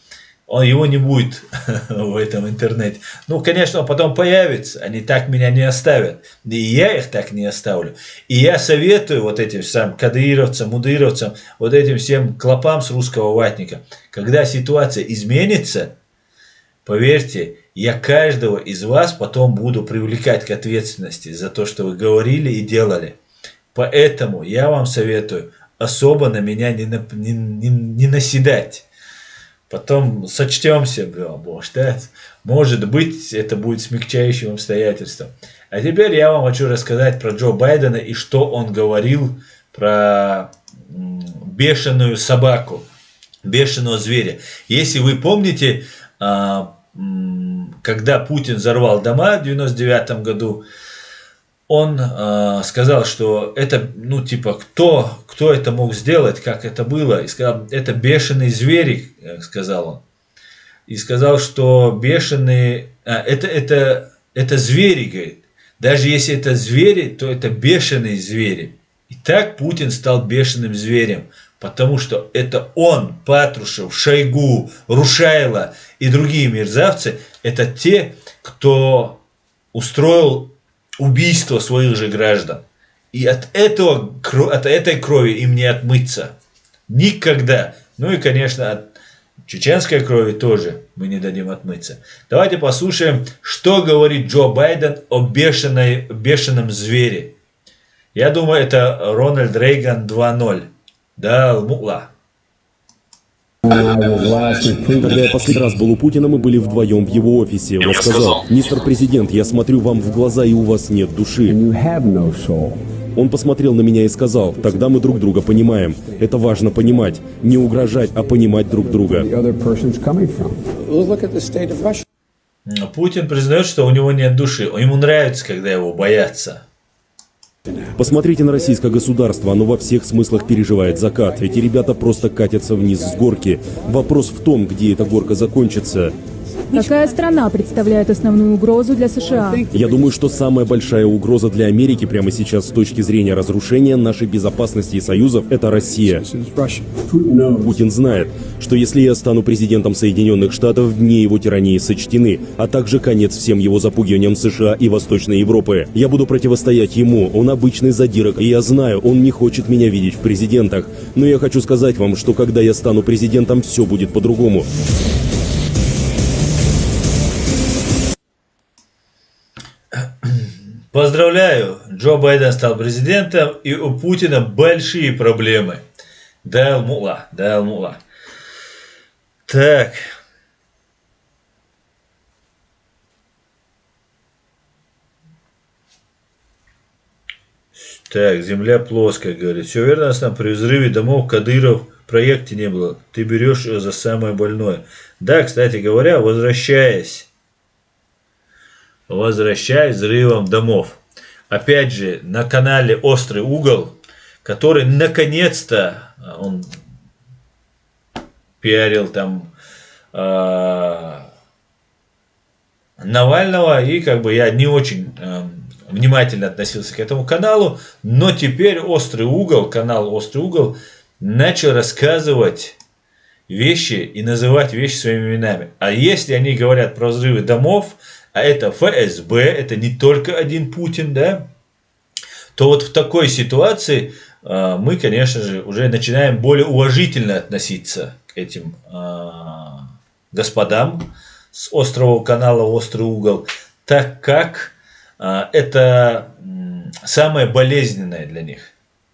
его не будет в этом интернете. Ну, конечно, он потом появится, они так меня не оставят, и я их так не оставлю. И я советую вот этим самым кадыровцам, мудыровцам, вот этим всем клопам с русского ватника, когда ситуация изменится, поверьте, я каждого из вас потом буду привлекать к ответственности за то, что вы говорили и делали. Поэтому я вам советую особо на меня не наседать. Потом сочтемся, может быть, это будет смягчающим обстоятельством. А теперь я вам хочу рассказать про Джо Байдена и что он говорил про бешеную собаку, бешеного зверя. Если вы помните, когда Путин взорвал дома в 1999 году, он сказал, что это, ну, типа, кто это мог сделать, как это было. И сказал, это бешеные звери, сказал он. И сказал, что бешеные, это звери, говорит. Даже если это звери, то это бешеные звери. И так Путин стал бешеным зверем. Потому что это он, Патрушев, Шойгу, Рушайло и другие мерзавцы, это те, кто устроил убийство своих же граждан. И от этой крови им не отмыться. Никогда. Ну и, конечно, от чеченской крови тоже мы не дадим отмыться. Давайте послушаем, что говорит Джо Байден о бешеном звере. Я думаю, это Рональд Рейган 2.0. Да, Аль-Му'ла. Когда я последний раз был у Путина, мы были вдвоем в его офисе. Он сказал: «Мистер президент, я смотрю вам в глаза, и у вас нет души». Он посмотрел на меня и сказал: «Тогда мы друг друга понимаем. Это важно понимать. Не угрожать, а понимать друг друга». Путин признает, что у него нет души. Ему нравится, когда его боятся. Посмотрите на российское государство, оно во всех смыслах переживает закат. Эти ребята просто катятся вниз с горки. Вопрос в том, где эта горка закончится. Какая страна представляет основную угрозу для США? Я думаю, что самая большая угроза для Америки прямо сейчас с точки зрения разрушения нашей безопасности и союзов – это Россия. Путин знает, что если я стану президентом Соединенных Штатов, дни его тирании сочтены, а также конец всем его запугиваниям США и Восточной Европы. Я буду противостоять ему, он обычный задирок, и я знаю, он не хочет меня видеть в президентах. Но я хочу сказать вам, что когда я стану президентом, все будет по-другому. Поздравляю, Джо Байден стал президентом, и у Путина большие проблемы. Да, Аль-Му'ла, да, Аль-Му'ла. Так. Так, земля плоская, говорит. Все верно, там при взрыве домов Кадыров в проекте не было. Ты берешь ее за самое больное. Да, кстати говоря, возвращаясь взрывом домов. Опять же, на канале «Острый угол», который наконец-то он пиарил там Навального, и как бы я не очень внимательно относился к этому каналу, но теперь «Острый угол», канал «Острый угол» начал рассказывать вещи и называть вещи своими именами. А если они говорят про взрывы домов, а это ФСБ, это не только один Путин, да, то вот в такой ситуации мы, конечно же, уже начинаем более уважительно относиться к этим господам с острого канала «Острый угол», так как это самое болезненное для них.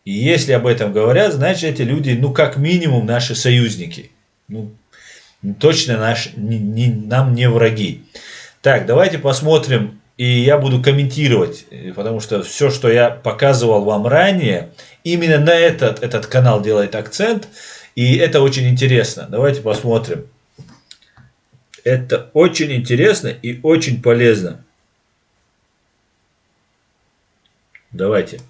И если об этом говорят, значит, эти люди, ну, как минимум, наши союзники. Ну, точно нам не враги. Так, давайте посмотрим, и я буду комментировать, потому что все, что я показывал вам ранее, именно на этот канал делает акцент, и это очень интересно. Давайте посмотрим. Это очень интересно и очень полезно. Давайте.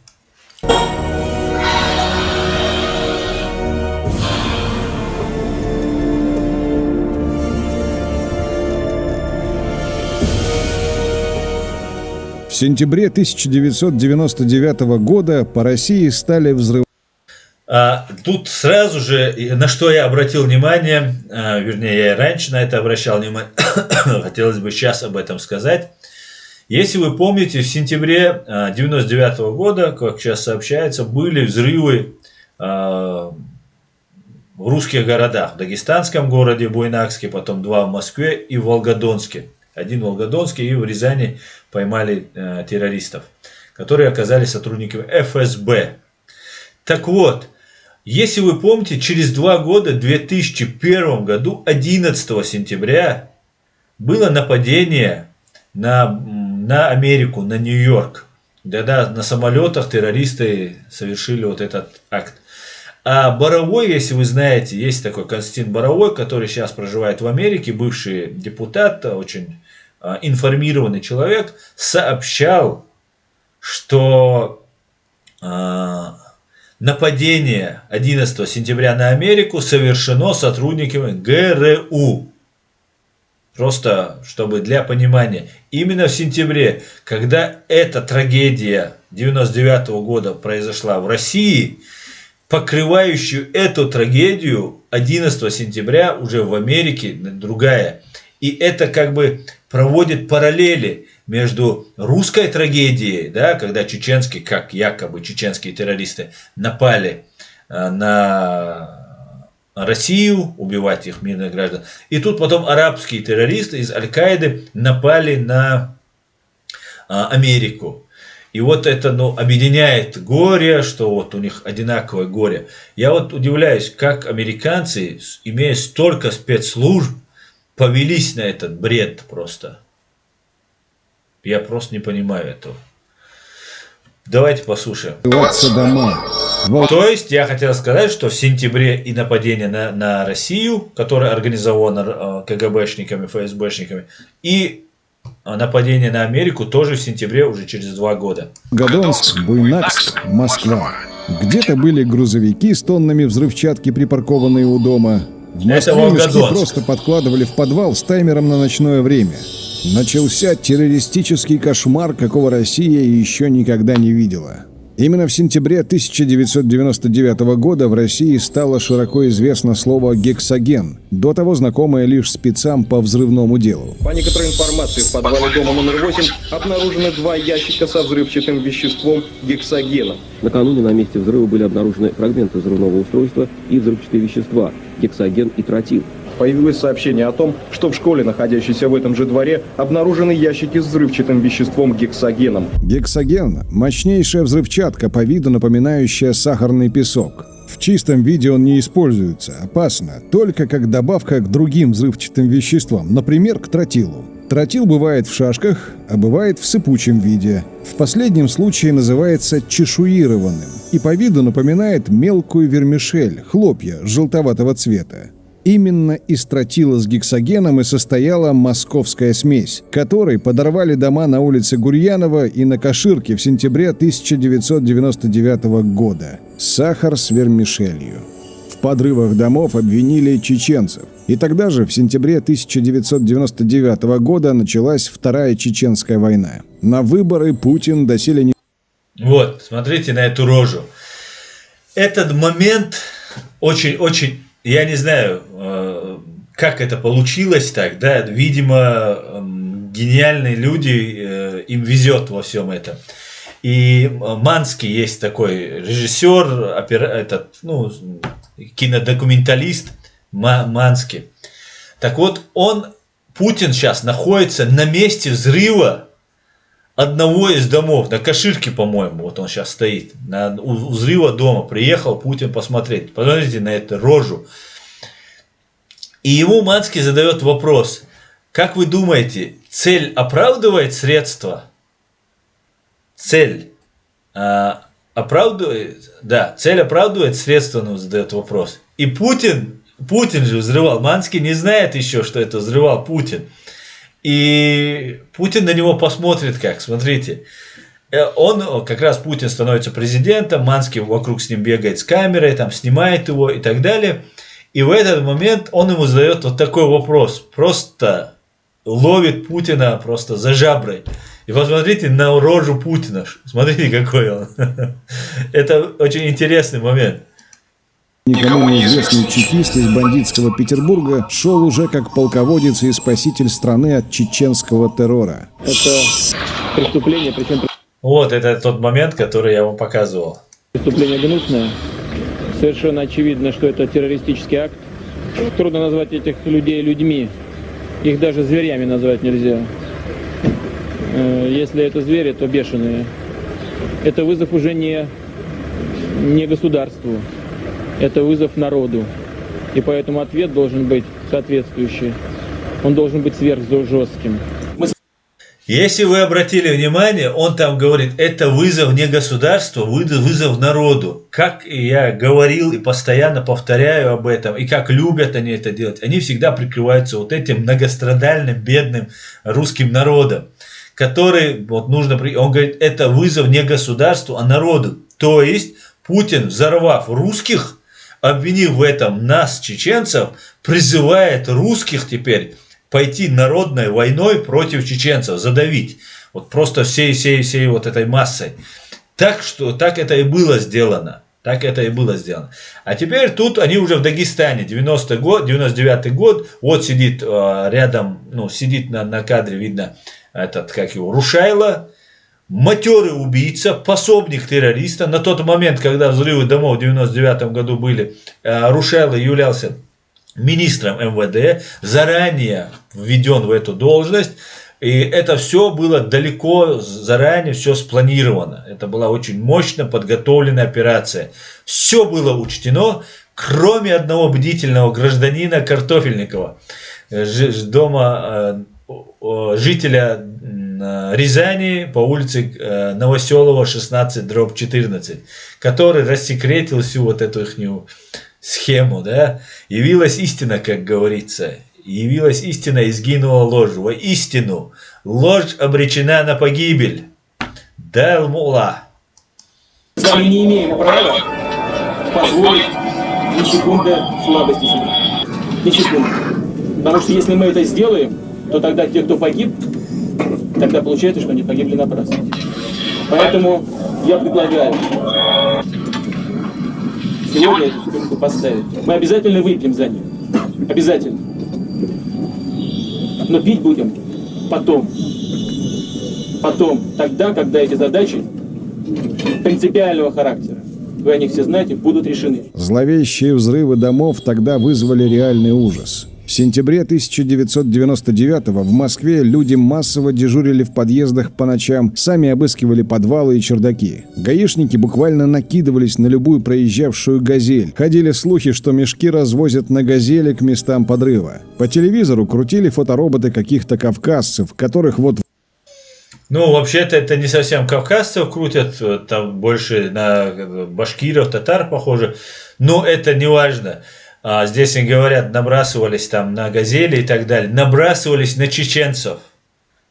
В сентябре 1999 года по России стали взрывать. Тут сразу же, на что я обратил внимание, вернее, я и раньше на это обращал внимание, хотелось бы сейчас об этом сказать. Если вы помните, в сентябре 1999 года, как сейчас сообщается, были взрывы в русских городах. В дагестанском городе Буйнакске, потом 2 в Москве и в Волгодонске. 1 в Волгодонске, и в Рязани поймали террористов, которые оказались сотрудниками ФСБ. Так вот, если вы помните, через 2 года, в 2001 году, 11 сентября, было нападение на Америку, на Нью-Йорк. Да, на самолетах террористы совершили вот этот акт. А Боровой, если вы знаете, есть такой Константин Боровой, который сейчас проживает в Америке, бывший депутат, очень информированный человек, сообщал, что нападение 11 сентября на Америку совершено сотрудниками ГРУ. Просто, чтобы для понимания, именно в сентябре, когда эта трагедия 1999 года произошла в России, покрывающую эту трагедию 11 сентября уже в Америке другая. И это как бы проводит параллели между русской трагедией, да, когда чеченские, как якобы чеченские террористы, напали на Россию, убивать их мирных граждан. И тут потом арабские террористы из Аль-Каиды напали на Америку. И вот это, объединяет горе, что вот у них одинаковое горе. Я вот удивляюсь, как американцы, имея столько спецслужб, повелись на этот бред просто. Я просто не понимаю этого. Давайте послушаем. То есть я хотел сказать, что в сентябре и нападение на Россию, которое организовано КГБшниками, ФСБшниками, и нападение на Америку тоже в сентябре, уже через 2 года. Волгодонск, Буйнакск, Москва. Где-то были грузовики с тоннами взрывчатки, припаркованные у дома. В Москве мешки просто подкладывали в подвал с таймером на ночное время. Начался террористический кошмар, какого Россия еще никогда не видела. Именно в сентябре 1999 года в России стало широко известно слово «гексоген», до того знакомое лишь спецам по взрывному делу. По некоторой информации, в подвале дома номер 8 обнаружены 2 ящика со взрывчатым веществом гексогеном. Накануне на месте взрыва были обнаружены фрагменты взрывного устройства и взрывчатые вещества – гексоген и тротил. Появилось сообщение о том, что в школе, находящейся в этом же дворе, обнаружены ящики с взрывчатым веществом гексогеном. Гексоген – мощнейшая взрывчатка, по виду напоминающая сахарный песок. В чистом виде он не используется, опасно, только как добавка к другим взрывчатым веществам, например, к тротилу. Тротил бывает в шашках, а бывает в сыпучем виде. В последнем случае называется чешуированным и по виду напоминает мелкую вермишель, хлопья желтоватого цвета. Именно из тротила с гексогеном и состояла московская смесь, которой подорвали дома на улице Гурьянова и на Каширке в сентябре 1999 года. Сахар с вермишелью. В подрывах домов обвинили чеченцев. И тогда же, в сентябре 1999 года, началась Вторая Чеченская война. На выборы Путин доселе не... Вот, смотрите на эту рожу. Этот момент очень-очень... Я не знаю, как это получилось так, да, видимо, гениальные люди, им везет во всем этом. И Манский есть такой режиссер, кинодокументалист Манский. Так вот, Путин сейчас находится на месте взрыва одного из домов, на Каширке, по-моему, вот он сейчас стоит, у взрыва дома, приехал Путин посмотреть, посмотрите на эту рожу. И ему Манский задает вопрос, как вы думаете, цель оправдывает средства? Цель оправдывает средства, задает вопрос. И Путин Путин же взрывал. Манский не знает еще, что это взрывал Путин. И Путин на него посмотрит как, смотрите. Он, как раз Путин становится президентом, Манский вокруг с ним бегает с камерой, там снимает его и так далее. И в этот момент он ему задает вот такой вопрос. Просто ловит Путина просто за жаброй. И посмотрите на рожу Путина. Смотрите, какой он. Это очень интересный момент. Никому неизвестный чекист из бандитского Петербурга шел уже как полководец и спаситель страны от чеченского террора. Это преступление, причем Вот, это тот момент, который я вам показывал. преступление гнусное. Совершенно очевидно, что это террористический акт. Трудно назвать этих людей людьми. Их даже зверями назвать нельзя. Если это звери, то бешеные. Это вызов уже не государству. Это вызов народу. И поэтому ответ должен быть соответствующий. Он должен быть сверхжестким. Если вы обратили внимание, он там говорит, это вызов не государству, вызов народу. Как я говорил и постоянно повторяю об этом, и как любят они это делать, они всегда прикрываются вот этим многострадальным, бедным русским народом, который, вот нужно, он говорит, это вызов не государству, а народу. То есть Путин, взорвав русских, обвинив в этом нас, чеченцев, призывает русских теперь пойти народной войной против чеченцев, задавить. Вот просто всей вот этой массой. Так это и было сделано. Так это и было сделано. А теперь тут они уже в Дагестане, 90-й год, 99-й год, вот сидит рядом, ну, сидит на кадре, видно, этот, как его, Рушайло, матерый убийца, пособник террориста. На тот момент, когда взрывы домов в 99-м году были, Рушайло являлся министром МВД, заранее введен в эту должность. И это все было далеко заранее, все спланировано. Это была очень мощно подготовленная операция. Все было учтено, кроме одного бдительного гражданина Картофельникова, дома жителя Рязани по улице Новоселова 16/14, который рассекретил всю вот эту их схему, да. Явилась истина, как говорится. Явилась истина и сгинула ложь. Воистину, ложь обречена на погибель. Дал-мула. С вами не имеем права позволить ни секунды слабости себе. Ни секунды. Потому что если мы это сделаем, то тогда те, кто погиб, тогда получается, что они погибли напрасно. Поэтому я предлагаю сегодня эту секунду поставить. Мы обязательно выпьем за них. Обязательно. Но пить будем потом. Потом, тогда, когда эти задачи принципиального характера, вы о них все знаете, будут решены. Зловещие взрывы домов тогда вызвали реальный ужас. В сентябре 1999-го в Москве люди массово дежурили в подъездах по ночам, сами обыскивали подвалы и чердаки. Гаишники буквально накидывались на любую проезжавшую «Газель». Ходили слухи, что мешки развозят на «Газели» к местам подрыва. По телевизору крутили фотороботы каких-то кавказцев, которых вот... Ну, вообще-то это не совсем кавказцев крутят, там больше на башкиров, татар похоже, но это не важно. Здесь им говорят, набрасывались там на «Газели» и так далее, набрасывались на чеченцев.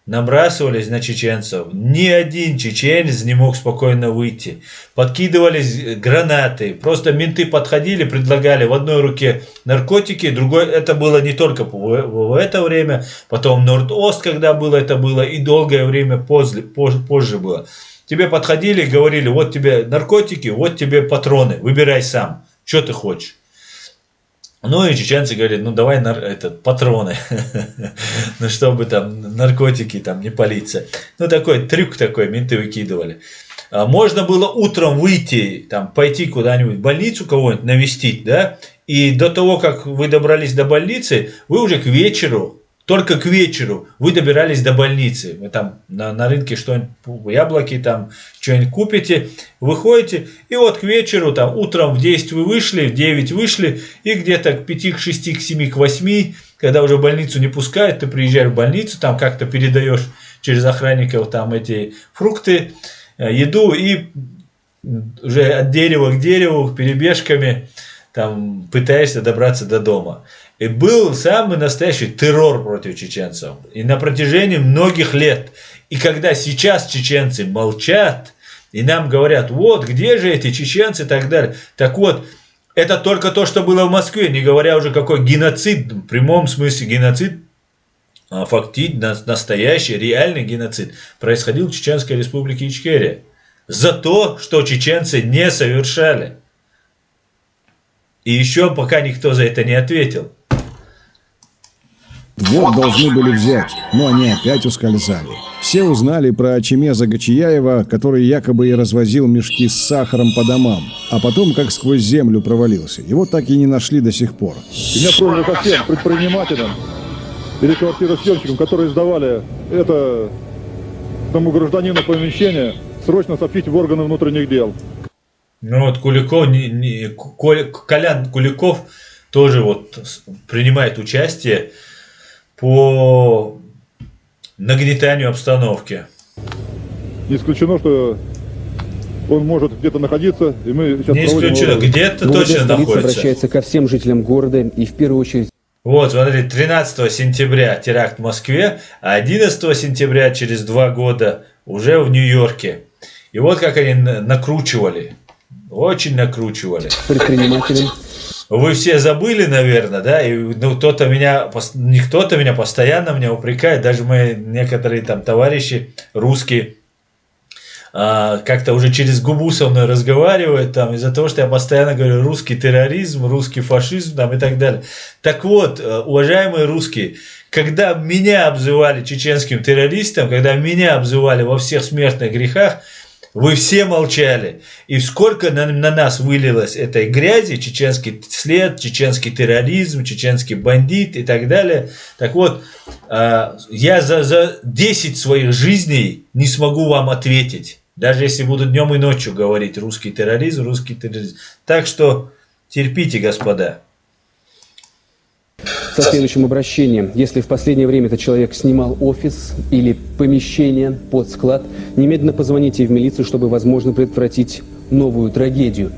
Набрасывались на чеченцев. Ни один чеченец не мог спокойно выйти. Подкидывались гранаты. Просто менты подходили, предлагали в одной руке наркотики, другой. Это было не только в это время, потом Норд-Ост, когда было, это было, и долгое время позже было. Тебе подходили и говорили, вот тебе наркотики, вот тебе патроны, выбирай сам, что ты хочешь. Ну и чеченцы говорят, ну давай патроны, ну чтобы там наркотики там не палиться. Ну такой трюк такой, менты выкидывали. Можно было утром выйти, там пойти куда-нибудь в больницу кого-нибудь навестить, да, и до того, как вы добрались до больницы, вы уже к вечеру, только к вечеру вы добирались до больницы. Вы там на рынке что-нибудь, яблоки там, что-нибудь купите, выходите, и вот к вечеру, там, утром в 10 вы вышли, в 9 вышли, и где-то к 5, к 6, к 7, к 8, когда уже в больницу не пускают, ты приезжаешь в больницу, там как-то передаешь через охранников там эти фрукты, еду, и уже от дерева к дереву, перебежками там пытаешься добраться до дома. И был самый настоящий террор против чеченцев. И на протяжении многих лет. И когда сейчас чеченцы молчат, и нам говорят, вот, где же эти чеченцы и так далее. Так вот, это только то, что было в Москве, не говоря уже какой геноцид, в прямом смысле геноцид, фактически настоящий, реальный геноцид, происходил в Чеченской республике Ичкерия. За то, что чеченцы не совершали. И еще пока никто за это не ответил. Вот должны были взять, но они опять ускользали. Все узнали про Чемеза Гачияева, который якобы и развозил мешки с сахаром по домам, а потом как сквозь землю провалился. Его так и не нашли до сих пор. Меня просьба ко всем предпринимателям или квартиросъемщикам, которые сдавали этому гражданину помещение, срочно сообщить в органы внутренних дел. Ну вот Колян Куликов тоже вот принимает участие по нагнетанию обстановки. Не исключено, что он может где-то находиться, и мы сейчас не исключено, где-то точно находится. Обращается ко всем жителям города и в первую очередь. Вот, смотри, 13 сентября теракт в Москве, а 11 сентября, через 2 года, уже в Нью-Йорке. И вот как они накручивали, очень накручивали. Предпринимателям. Вы все забыли, наверное, да, и кто-то меня постоянно меня упрекает, даже мои некоторые там товарищи русские, как-то уже через губу со мной разговаривают, там, из-за того, что я постоянно говорю русский терроризм, русский фашизм, там, и так далее. Так вот, уважаемые русские, когда меня обзывали чеченским террористом, когда меня обзывали во всех смертных грехах, вы все молчали. И сколько на нас вылилось этой грязи, чеченский след, чеченский терроризм, чеченский бандит и так далее. Так вот, я за 10 своих жизней не смогу вам ответить. Даже если буду днем и ночью говорить русский терроризм, русский терроризм. Так что терпите, господа. Со следующим обращением. Если в последнее время этот человек снимал офис или помещение под склад, немедленно позвоните в милицию, чтобы, возможно, предотвратить новую трагедию.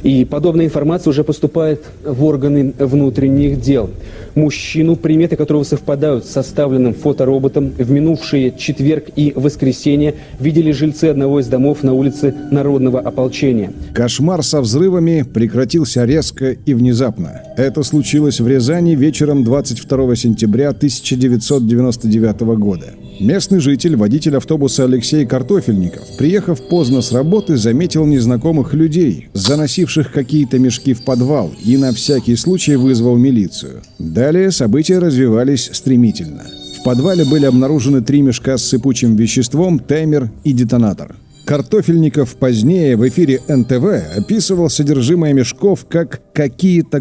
И подобная информация уже поступает в органы внутренних дел. Мужчину, приметы которого совпадают с составленным фотороботом, в минувшие четверг и воскресенье видели жильцы одного из домов на улице Народного ополчения. Кошмар со взрывами прекратился резко и внезапно. Это случилось в Рязани вечером 22 сентября 1999 года. Местный житель, водитель автобуса Алексей Картофельников, приехав поздно с работы, заметил незнакомых людей, заносивших какие-то мешки в подвал, и на всякий случай вызвал милицию. Далее события развивались стремительно. В подвале были обнаружены 3 мешка с сыпучим веществом, таймер и детонатор. Картофельников позднее в эфире НТВ описывал содержимое мешков как какие-то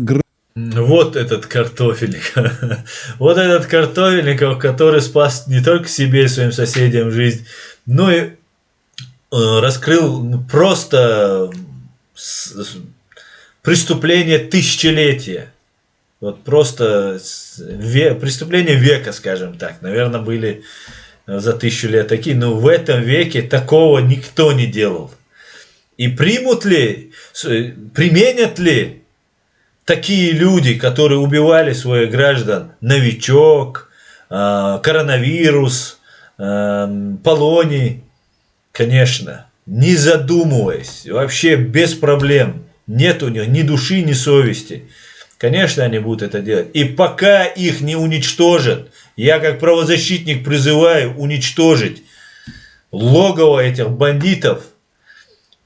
Вот этот Картофельников. Вот этот Картофельников, который спас не только себе и своим соседям жизнь, но и раскрыл просто преступление тысячелетия. Вот просто преступления века, скажем так. Наверное, были за 1000 лет такие, но в этом веке такого никто не делал. И применят ли такие люди, которые убивали своих граждан, новичок, коронавирус, полоний? Конечно, не задумываясь, вообще без проблем. Нет у них ни души, ни совести. Конечно, они будут это делать. И пока их не уничтожат, я как правозащитник призываю уничтожить логово этих бандитов,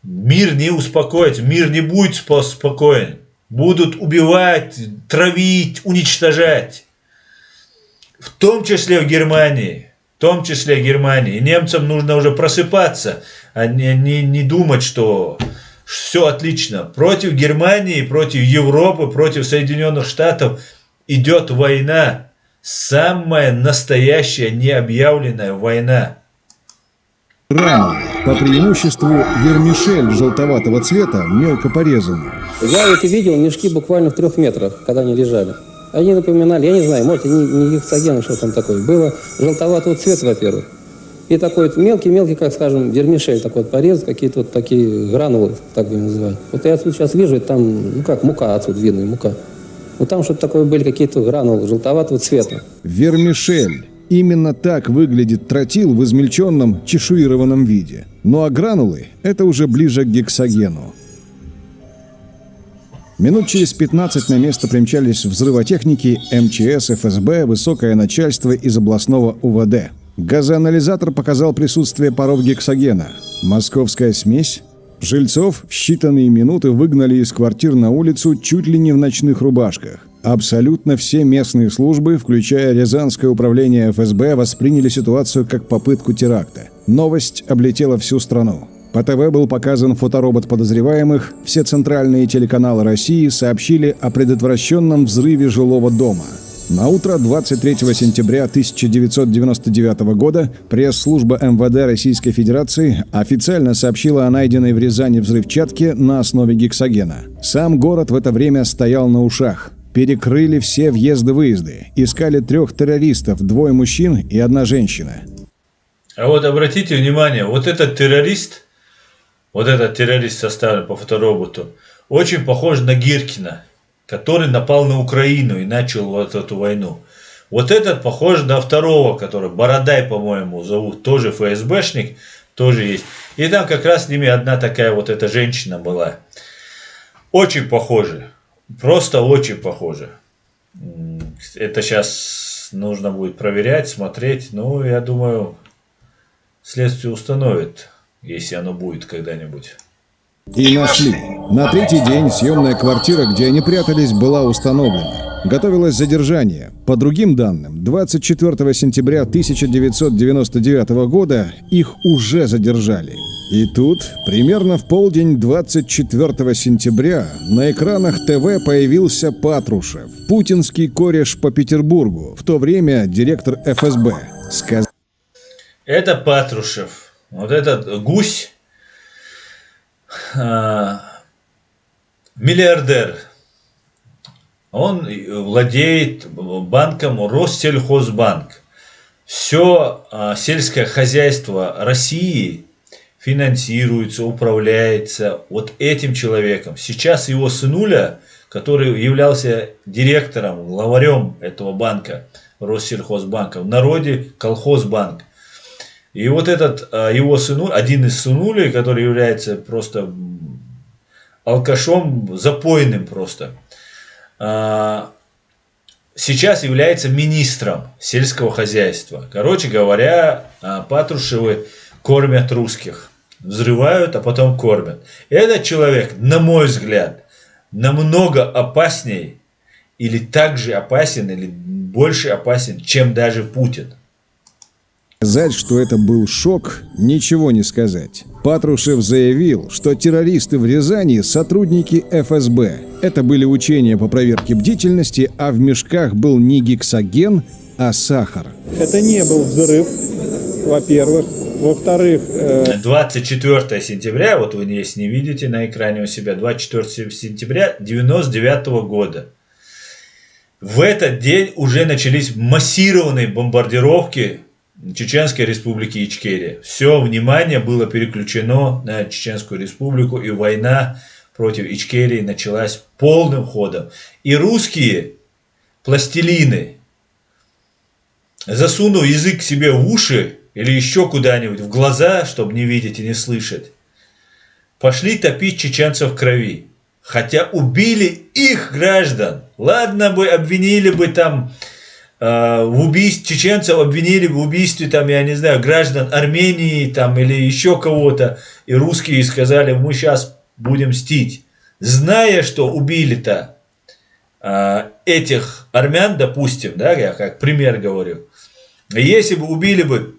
мир не успокоится, мир не будет спокоен. Будут убивать, травить, уничтожать. В том числе в Германии. В том числе в Германии. И немцам нужно уже просыпаться, а не думать, что все отлично. Против Германии, против Европы, против Соединенных Штатов идет война. Самая настоящая необъявленная война. По преимуществу вермишель желтоватого цвета, мелко порезанную. Я эти видел мешки буквально в 3 метрах, когда они лежали. Они напоминали, я не знаю, может, не гексоген, что там такое. Было желтоватого цвета, во-первых. И такой мелкий-мелкий, как скажем, вермишель, такой вот порез, какие-то вот такие гранулы, так будем называть. Вот я отсюда сейчас вижу, там, ну как мука, отсюда видно, мука. Вот там что-то такое были, какие-то гранулы желтоватого цвета. Вермишель. Именно так выглядит тротил в измельченном чешуированном виде. Ну а гранулы – это уже ближе к гексогену. Минут через 15 на место примчались взрывотехники, МЧС, ФСБ, высокое начальство из областного УВД. Газоанализатор показал присутствие паров гексогена. Московская смесь. Жильцов в считанные минуты выгнали из квартир на улицу чуть ли не в ночных рубашках. Абсолютно все местные службы, включая Рязанское управление ФСБ, восприняли ситуацию как попытку теракта. Новость облетела всю страну. По ТВ был показан фоторобот подозреваемых, все центральные телеканалы России сообщили о предотвращенном взрыве жилого дома. На утро 23 сентября 1999 года пресс-служба МВД Российской Федерации официально сообщила о найденной в Рязани взрывчатке на основе гексогена. Сам город в это время стоял на ушах. Перекрыли все въезды-выезды. Искали 3 террористов, 2 мужчин и 1 женщина. А вот обратите внимание, вот этот террорист составлен по фотороботу, очень похож на Гиркина, который напал на Украину и начал вот эту войну. Вот этот похож на второго, который Бородай, по-моему, зовут, тоже ФСБшник, тоже есть. И там как раз с ними одна такая вот эта женщина была. Очень похожи, просто очень похожи. Это сейчас нужно будет проверять, смотреть, ну, я думаю, следствие установит, если оно будет когда-нибудь. И нашли. На 3-й день съемная квартира, где они прятались, была установлена. Готовилось задержание. По другим данным, 24 сентября 1999 года их уже задержали. И тут, примерно в полдень 24 сентября, на экранах ТВ появился Патрушев, путинский кореш по Петербургу, в то время директор ФСБ. Это Патрушев. Вот этот гусь, миллиардер, он владеет банком Россельхозбанк. Все сельское хозяйство России финансируется, управляется вот этим человеком. Сейчас его сынуля, который являлся директором, главарем этого банка, Россельхозбанка, в народе колхозбанк. И вот этот его сынуль, один из сынулей, который является просто алкашом, запойным просто, сейчас является министром сельского хозяйства. Короче говоря, Патрушевы кормят русских. Взрывают, а потом кормят. Этот человек, на мой взгляд, намного опаснее, или так же опасен, или больше опасен, чем даже Путин. Сказать, что это был шок, ничего не сказать. Патрушев заявил, что террористы в Рязани – сотрудники ФСБ. Это были учения по проверке бдительности, а в мешках был не гексоген, а сахар. Это не был взрыв, во-первых. Во-вторых... 24 сентября, вот вы если не видите на экране у себя, 24 сентября 1999 года. В этот день уже начались массированные бомбардировки Чеченской республики Ичкерия. Все внимание было переключено на Чеченскую республику, и война против Ичкерии началась полным ходом. И русские пластилины, засунув язык себе в уши или еще куда-нибудь в глаза, чтобы не видеть и не слышать, пошли топить чеченцев в крови. Хотя убили их граждан. Ладно бы обвинили бы там в убийстве чеченцев, обвинили в убийстве там, я не знаю, граждан Армении там или еще кого-то, и русские сказали, мы сейчас будем мстить, зная, что убили-то этих армян, допустим, да, я как пример говорю. Если бы убили бы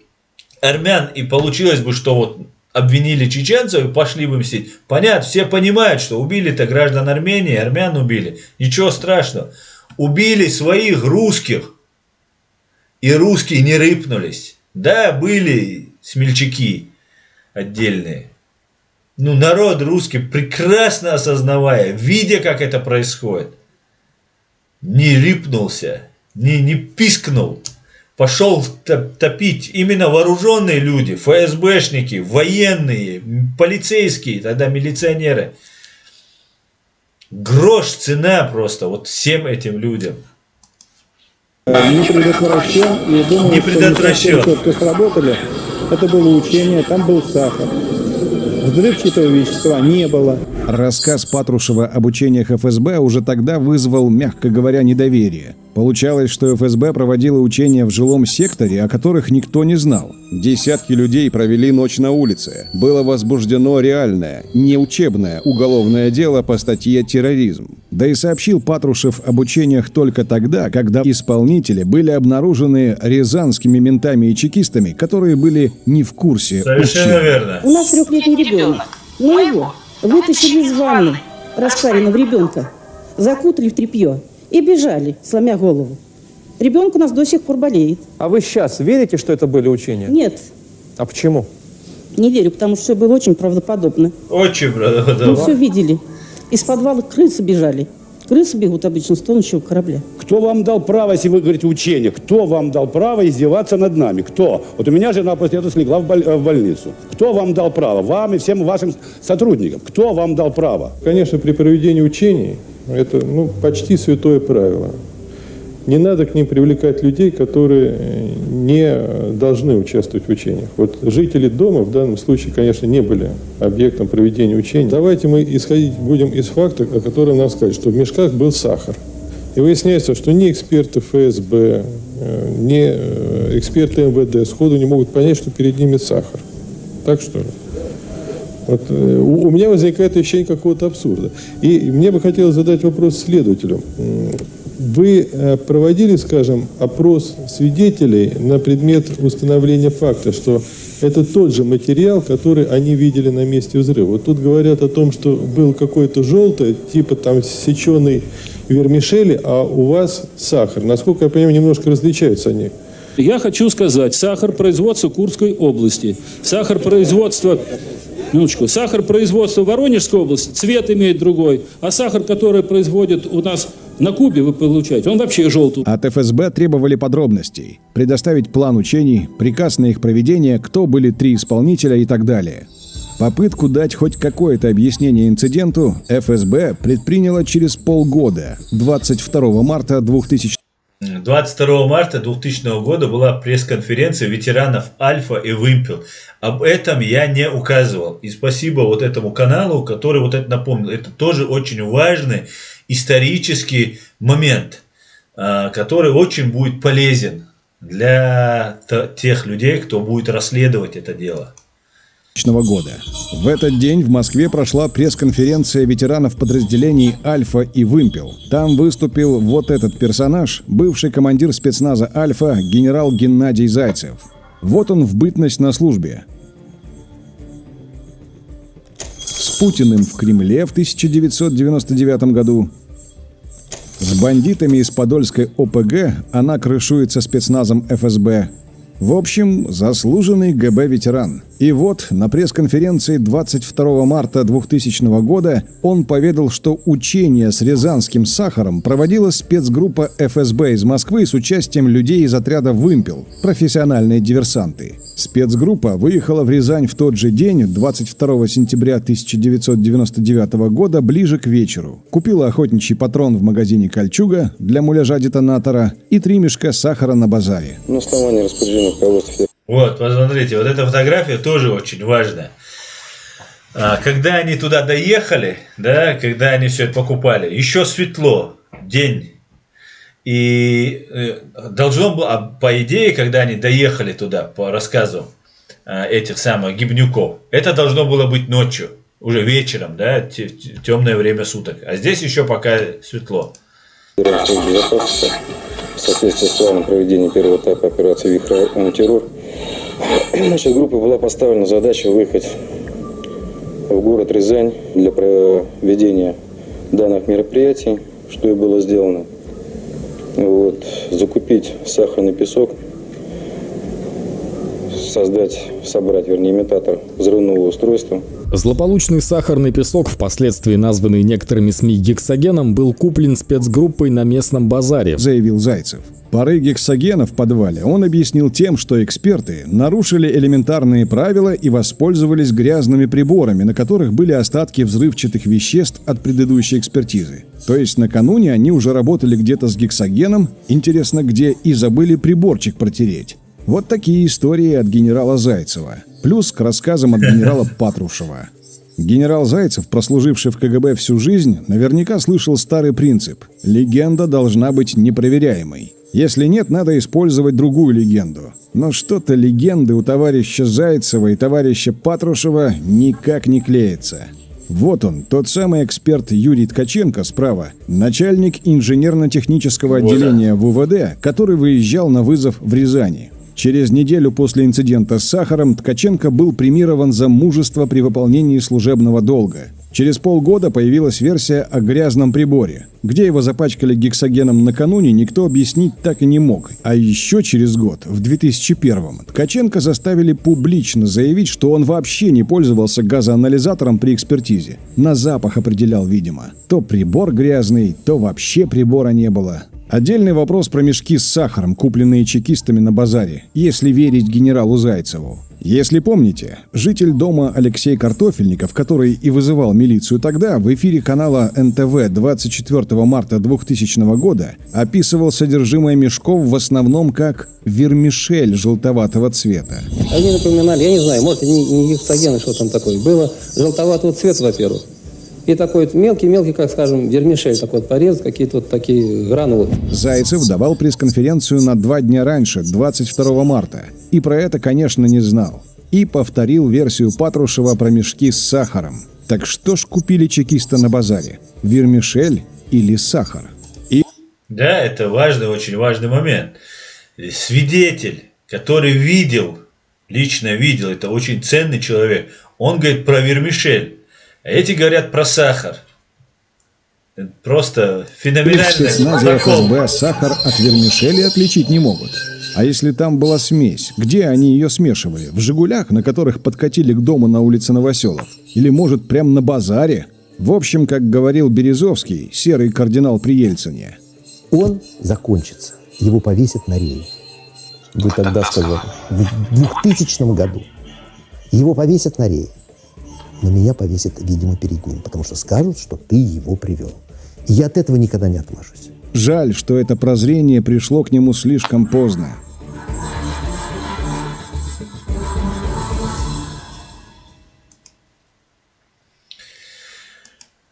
армян и получилось бы, что вот обвинили чеченцев и пошли бы мстить, понятно, все понимают, что убили-то граждан Армении, армян убили, ничего страшного. Убили своих русских, и русские не рыпнулись. Да, были смельчаки отдельные. Ну, народ русский, прекрасно осознавая, видя, как это происходит, не рыпнулся, не пискнул. пошел топить именно вооруженные люди, ФСБшники, военные, полицейские, тогда милиционеры. Грош цена просто вот всем этим людям. Не предотвращен, я думаю, не предотвращен. Что сработали, это было учение, там был сахар. Взрывчатого вещества не было. Рассказ Патрушева об учениях ФСБ уже тогда вызвал, мягко говоря, недоверие. Получалось, что ФСБ проводила учения в жилом секторе, о которых никто не знал. Десятки людей провели ночь на улице. Было возбуждено реальное, не учебное уголовное дело по статье «Терроризм». Да и сообщил Патрушев об учениях только тогда, когда исполнители были обнаружены рязанскими ментами и чекистами, которые были не в курсе Совершенно верно. У нас 3-летний ребенок. Мы его вытащили из ванны распаренного ребенка, закутали в тряпье и бежали, сломя голову. Ребенок у нас до сих пор болеет. А вы сейчас верите, что это были учения? Нет. А почему? Не верю, потому что все было очень правдоподобно. Очень правдоподобно. Мы все видели. Из подвала крысы бежали. Крысы бегут обычно с тонущего корабля. Кто вам дал право, если вы говорите учение, кто вам дал право издеваться над нами? Кто? Вот у меня жена после этого слегла в больницу. Кто вам дал право? Вам и всем вашим сотрудникам. Кто вам дал право? Конечно, при проведении учений это почти святое правило. Не надо к ним привлекать людей, которые не должны участвовать в учениях. Вот жители дома в данном случае, конечно, не были объектом проведения учений. Давайте мы исходить будем из факта, о котором нам сказали, что в мешках был сахар. И выясняется, что ни эксперты ФСБ, ни эксперты МВД сходу не могут понять, что перед ними сахар. Так что ли? Вот, у меня возникает ощущение какого-то абсурда. И мне бы хотелось задать вопрос следователю. Вы проводили, скажем, опрос свидетелей на предмет установления факта, что это тот же материал, который они видели на месте взрыва? Вот тут говорят о том, что был какой-то желтый, типа там сеченый вермишели, а у вас сахар. Насколько я понимаю, немножко различаются они. Я хочу сказать, сахар производства Курской области, сахар производства Воронежской области, цвет имеет другой, а сахар, который производят у нас на Кубе, вы получаете, он вообще желтый. От ФСБ требовали подробностей, предоставить план учений, приказ на их проведение, кто были 3 исполнителя и так далее. Попытку дать хоть какое-то объяснение инциденту ФСБ предприняла через полгода, 22 марта 2000 22 марта 2000 года была пресс-конференция ветеранов Альфа и Вымпел. Об этом я не указывал. И спасибо вот этому каналу, который вот это напомнил. Это тоже очень важный исторический момент, который очень будет полезен для тех людей, кто будет расследовать это дело. года. В этот день в Москве прошла пресс-конференция ветеранов подразделений «Альфа» и «Вымпел». Там выступил вот этот персонаж, бывший командир спецназа «Альфа» генерал Геннадий Зайцев. Вот он в бытность на службе. С Путиным в Кремле в 1999 году. С бандитами из Подольской ОПГ она крышуется спецназом ФСБ. В общем, заслуженный ГБ-ветеран. И вот на пресс-конференции 22 марта 2000 года он поведал, что учение с рязанским сахаром проводила спецгруппа ФСБ из Москвы с участием людей из отряда «Вымпел», профессиональные диверсанты. Спецгруппа выехала в Рязань в тот же день, 22 сентября 1999 года, ближе к вечеру. Купила охотничий патрон в магазине «Кольчуга» для муляжа детонатора и 3 мешка сахара на базаре. На основании распоряжения руководства. Вот, посмотрите, вот эта фотография тоже очень важная. Когда они туда доехали, да, когда они все это покупали, еще светло, день. И должно было, по идее, когда они доехали туда, по рассказу этих самых гибнюков, это должно было быть ночью, уже вечером, да, темное время суток. А здесь еще пока светло. В соответствии с планом проведения первого этапа операции «Вихрь антитеррор», значит, группе была поставлена задача выехать в город Рязань для проведения данных мероприятий, что и было сделано. Вот, закупить сахарный песок, собрать имитатор взрывного устройства. Злополучный сахарный песок, впоследствии названный некоторыми СМИ гексогеном, был куплен спецгруппой на местном базаре, заявил Зайцев. Пары гексогена в подвале он объяснил тем, что эксперты нарушили элементарные правила и воспользовались грязными приборами, на которых были остатки взрывчатых веществ от предыдущей экспертизы. То есть накануне они уже работали где-то с гексогеном, интересно где, и забыли приборчик протереть. Вот такие истории от генерала Зайцева. Плюс к рассказам от генерала Патрушева. Генерал Зайцев, прослуживший в КГБ всю жизнь, наверняка слышал старый принцип – легенда должна быть непроверяемой. Если нет, надо использовать другую легенду. Но что-то легенды у товарища Зайцева и товарища Патрушева никак не клеятся. Вот он, тот самый эксперт Юрий Ткаченко справа, начальник инженерно-технического отделения ВУВД, который выезжал на вызов в Рязани. Через неделю после инцидента с сахаром Ткаченко был премирован за мужество при выполнении служебного долга. Через полгода появилась версия о грязном приборе. Где его запачкали гексогеном накануне, никто объяснить так и не мог. А еще через год, в 2001-м, Ткаченко заставили публично заявить, что он вообще не пользовался газоанализатором при экспертизе. На запах определял, видимо. То прибор грязный, то вообще прибора не было. Отдельный вопрос про мешки с сахаром, купленные чекистами на базаре, если верить генералу Зайцеву. Если помните, житель дома Алексей Картофельников, который и вызывал милицию тогда, в эфире канала НТВ 24 марта 2000 года описывал содержимое мешков в основном как вермишель желтоватого цвета. Они напоминали, я не знаю, может не гексоген, что там такое. Было желтоватого цвета, во-первых. И такой мелкий, как скажем, вермишель, такой вот порез, какие-то вот такие гранулы. Зайцев давал пресс-конференцию на 2 дня раньше, 22 марта. И про это, конечно, не знал. И повторил версию Патрушева про мешки с сахаром. Так что ж купили чекисты на базаре? Вермишель или сахар? Да, это важный, очень важный момент. Свидетель, который лично видел, это очень ценный человек, он говорит про вермишель. А эти говорят про сахар. Это просто феноменально. В ФСБ сахар от вермишели отличить не могут. А если там была смесь, где они ее смешивали? В «Жигулях», на которых подкатили к дому на улице Новоселов? Или, может, прямо на базаре? В общем, как говорил Березовский, серый кардинал при Ельцине. Он закончится. Его повесят на рее. Вы тогда сказали. В 2000 году. Его повесят на рее. Но меня повесят, видимо, перед ним, потому что скажут, что ты его привел. И я от этого никогда не отмажусь. Жаль, что это прозрение пришло к нему слишком поздно.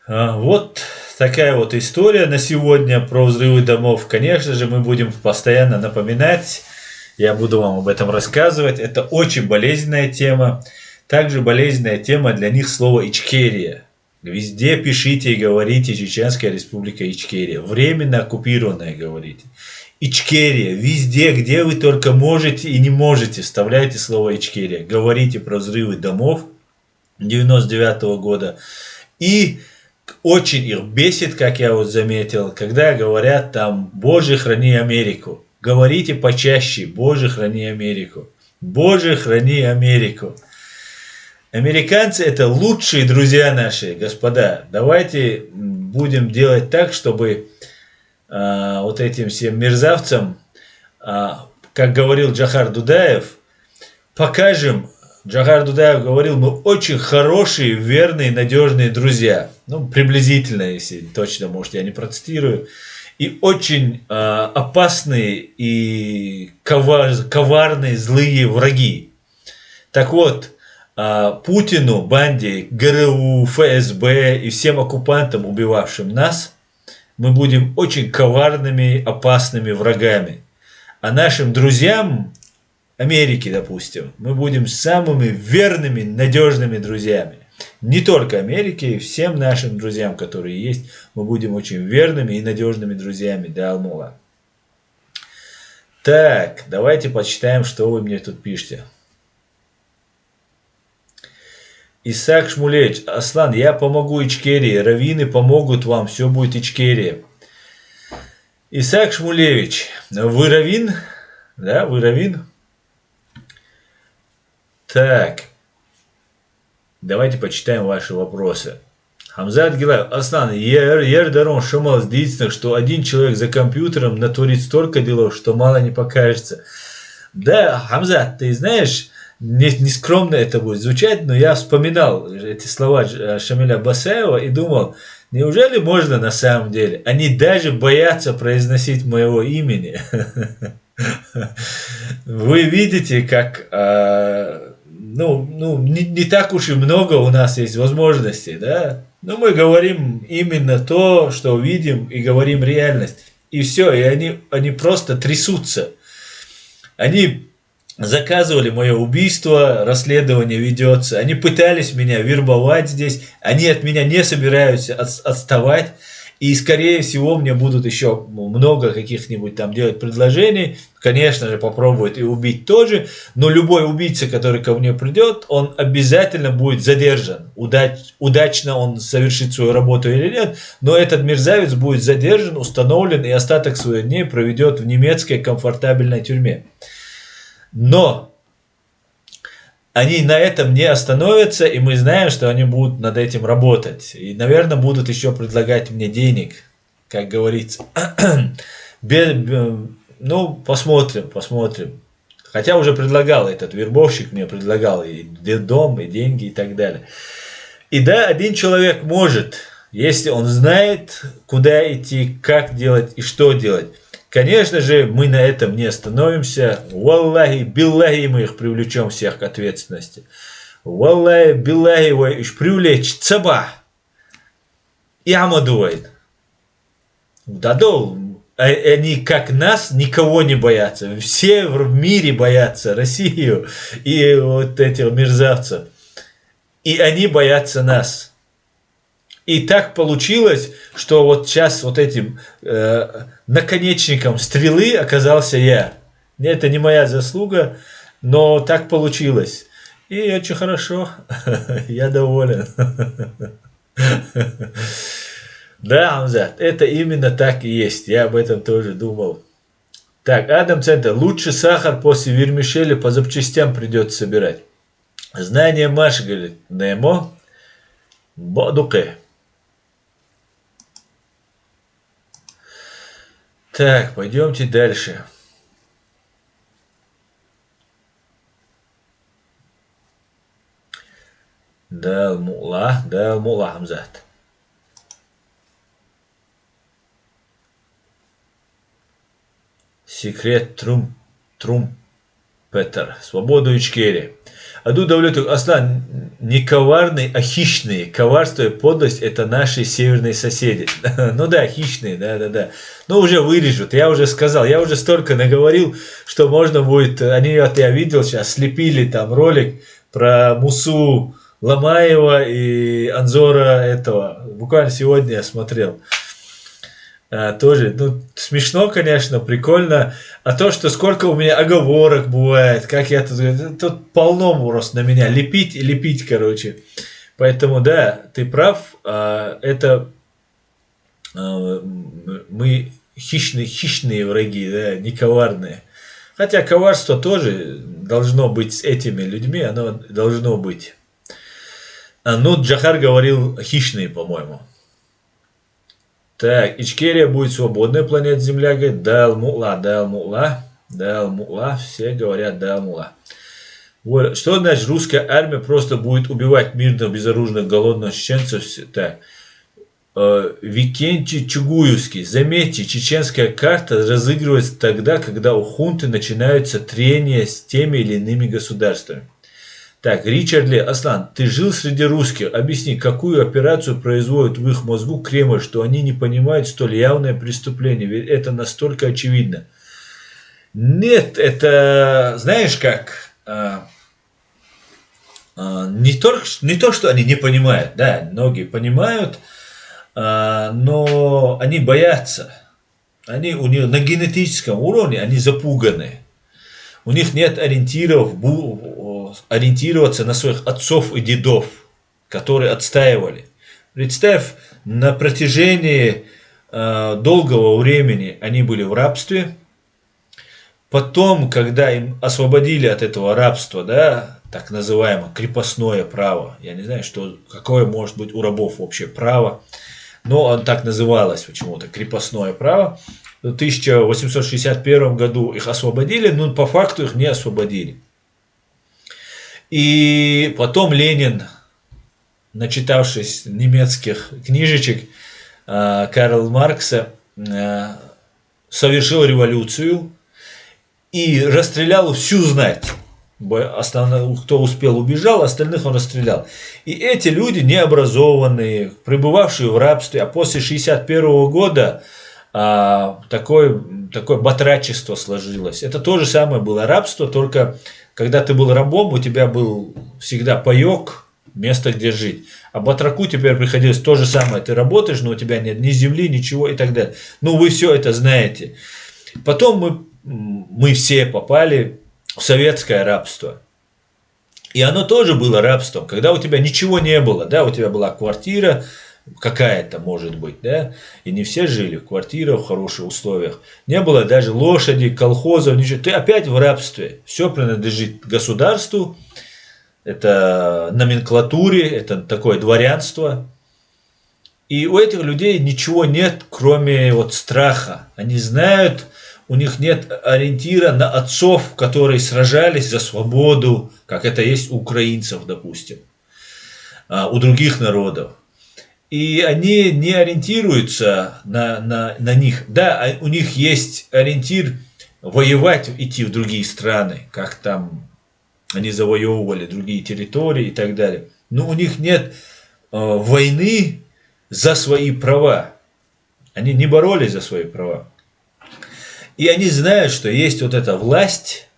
Вот такая вот история на сегодня про взрывы домов. Конечно же, мы будем постоянно напоминать. Я буду вам об этом рассказывать. Это очень болезненная тема. Также болезненная тема для них слово «Ичкерия». Везде пишите и говорите «Чеченская республика Ичкерия». Временно оккупированная говорите. Ичкерия. Везде, где вы только можете и не можете, вставляйте слово «Ичкерия». Говорите про взрывы домов 99-го года. И очень их бесит, как я вот заметил, когда говорят там «Боже, храни Америку». Говорите почаще «Боже, храни Америку». Боже, храни Америку. Американцы это лучшие друзья наши, господа. Давайте будем делать так, чтобы вот этим всем мерзавцам, как говорил Джохар Дудаев, покажем, Джохар Дудаев говорил, мы очень хорошие, верные, надежные друзья. Ну, приблизительно, если точно, может, я не процитирую. И очень опасные и коварные, злые враги. Так вот, Путину, банде, ГРУ, ФСБ и всем оккупантам, убивавшим нас, мы будем очень коварными, опасными врагами. А нашим друзьям, Америки, допустим, мы будем самыми верными, надежными друзьями. Не только Америке, всем нашим друзьям, которые есть, мы будем очень верными и надежными друзьями до Алмула. Так, давайте почитаем, что вы мне тут пишете. Исаак Шмулевич, Аслан, я помогу Ичкерии, раввины помогут вам, все будет Ичкерия. Исаак Шмулевич, вы раввин? Да, вы раввин? Так, давайте почитаем ваши вопросы. Хамзат Гилаев, Аслан, ердарон шумал единственное, что один человек за компьютером натворит столько делов, что мало не покажется. Да, Хамзат, ты знаешь, не скромно это будет звучать, но я вспоминал эти слова Шамиля Басаева и думал, неужели можно на самом деле? Они даже боятся произносить моего имени. Вы видите, как не так уж и много у нас есть возможностей, да? Но мы говорим именно то, что видим, и говорим реальность. И все, и они просто трясутся. Они заказывали мое убийство, расследование ведется. Они пытались меня вербовать здесь. Они от меня не собираются отставать. И, скорее всего, мне будут еще много каких-нибудь там делать предложений. Конечно же, попробуют и убить тоже. Но любой убийца, который ко мне придет, он обязательно будет задержан. Удачно он совершит свою работу или нет. Но этот мерзавец будет задержан, установлен и остаток своих дней проведет в немецкой комфортабельной тюрьме. Но они на этом не остановятся, и мы знаем, что они будут над этим работать. И, наверное, будут еще предлагать мне денег, как говорится. Посмотрим. Хотя уже предлагал этот вербовщик, мне предлагал и дом, и деньги, и так далее. И да, один человек может, если он знает, куда идти, как делать и что делать. Конечно же, мы на этом не остановимся. Валлахи, биллахи, мы их привлечем всех к ответственности. Валлахи, биллахи, вы их привлечь цаба. И амадует. Они как нас никого не боятся. Все в мире боятся Россию и вот этих мерзавцев. И они боятся нас. И так получилось, что вот сейчас вот этим наконечником стрелы оказался я. Это не моя заслуга, но так получилось. И очень хорошо, я доволен. Да, Хамзат, это именно так и есть, я об этом тоже думал. Так, Адам Центр, лучше сахар после вермишели по запчастям придется собирать. Знание Маши, говорит, Немо, Бодуке. Так, пойдемте дальше. Дал мула, Хамзат. Секрет Трумпетер. Свободу Ичкерии. Аду Давлету, Аслан, не коварный, а хищные. Коварство и подлость – это наши северные соседи. Ну да, хищные, да. Но уже вырежут, я уже сказал, я уже столько наговорил, что можно будет, я видел сейчас, слепили там ролик про Мусу Ломаева и Анзора этого. Буквально сегодня я смотрел. Тоже, смешно, конечно, прикольно. А то, что сколько у меня оговорок бывает, как я тут полно просто на меня лепить и лепить, короче. Поэтому, да, ты прав, это мы хищные враги, да, не коварные. Хотя коварство тоже должно быть с этими людьми, оно должно быть. Джахар говорил хищные, по-моему. Так, Ичкерия будет свободной планетой Земля, говорит, дал мула, все говорят дал мула. Вот, что значит, русская армия просто будет убивать мирных, безоружных, голодных чеченцев? Так, Викентий Чугуевский, заметьте, чеченская карта разыгрывается тогда, когда у хунты начинаются трения с теми или иными государствами. Так, Ричард Ли, Аслан, ты жил среди русских, объясни, какую операцию производит в их мозгу Кремль, что они не понимают столь явное преступление, ведь это настолько очевидно. Нет, это, знаешь как, не то, что они не понимают, да, многие понимают, но они боятся, у них на генетическом уровне они запуганы, у них нет ориентироваться на своих отцов и дедов, которые отстаивали. Представь, на протяжении долгого времени они были в рабстве. Потом, когда им освободили от этого рабства, да, так называемое крепостное право. Я не знаю, какое может быть у рабов вообще право, но оно так называлось почему-то, крепостное право. В 1861 году их освободили, но по факту их не освободили. И потом Ленин, начитавшись немецких книжечек Карла Маркса, совершил революцию и расстрелял всю знать. Кто успел, убежал, остальных он расстрелял. И эти люди необразованные, пребывавшие в рабстве, а после 1961 года такое батрачество сложилось. Это то же самое было рабство, только когда ты был рабом, у тебя был всегда паёк, место, где жить. А батраку теперь приходилось то же самое. Ты работаешь, но у тебя нет ни земли, ничего и так далее. Ну, вы все это знаете. Потом мы все попали в советское рабство. И оно тоже было рабством, когда у тебя ничего не было. Да, у тебя была квартира какая-то, может быть, да, и не все жили в квартирах в хороших условиях. Не было даже лошади, колхозов, ничего. Ты опять в рабстве. Все принадлежит государству. Это номенклатуре, это такое дворянство. И у этих людей ничего нет, кроме вот страха. Они знают, у них нет ориентира на отцов, которые сражались за свободу, как это есть у украинцев, допустим, у других народов. И они не ориентируются на них. Да, у них есть ориентир воевать, идти в другие страны, как там они завоевывали другие территории и так далее. Но у них нет войны за свои права. Они не боролись за свои права. И они знают, что есть вот эта власть,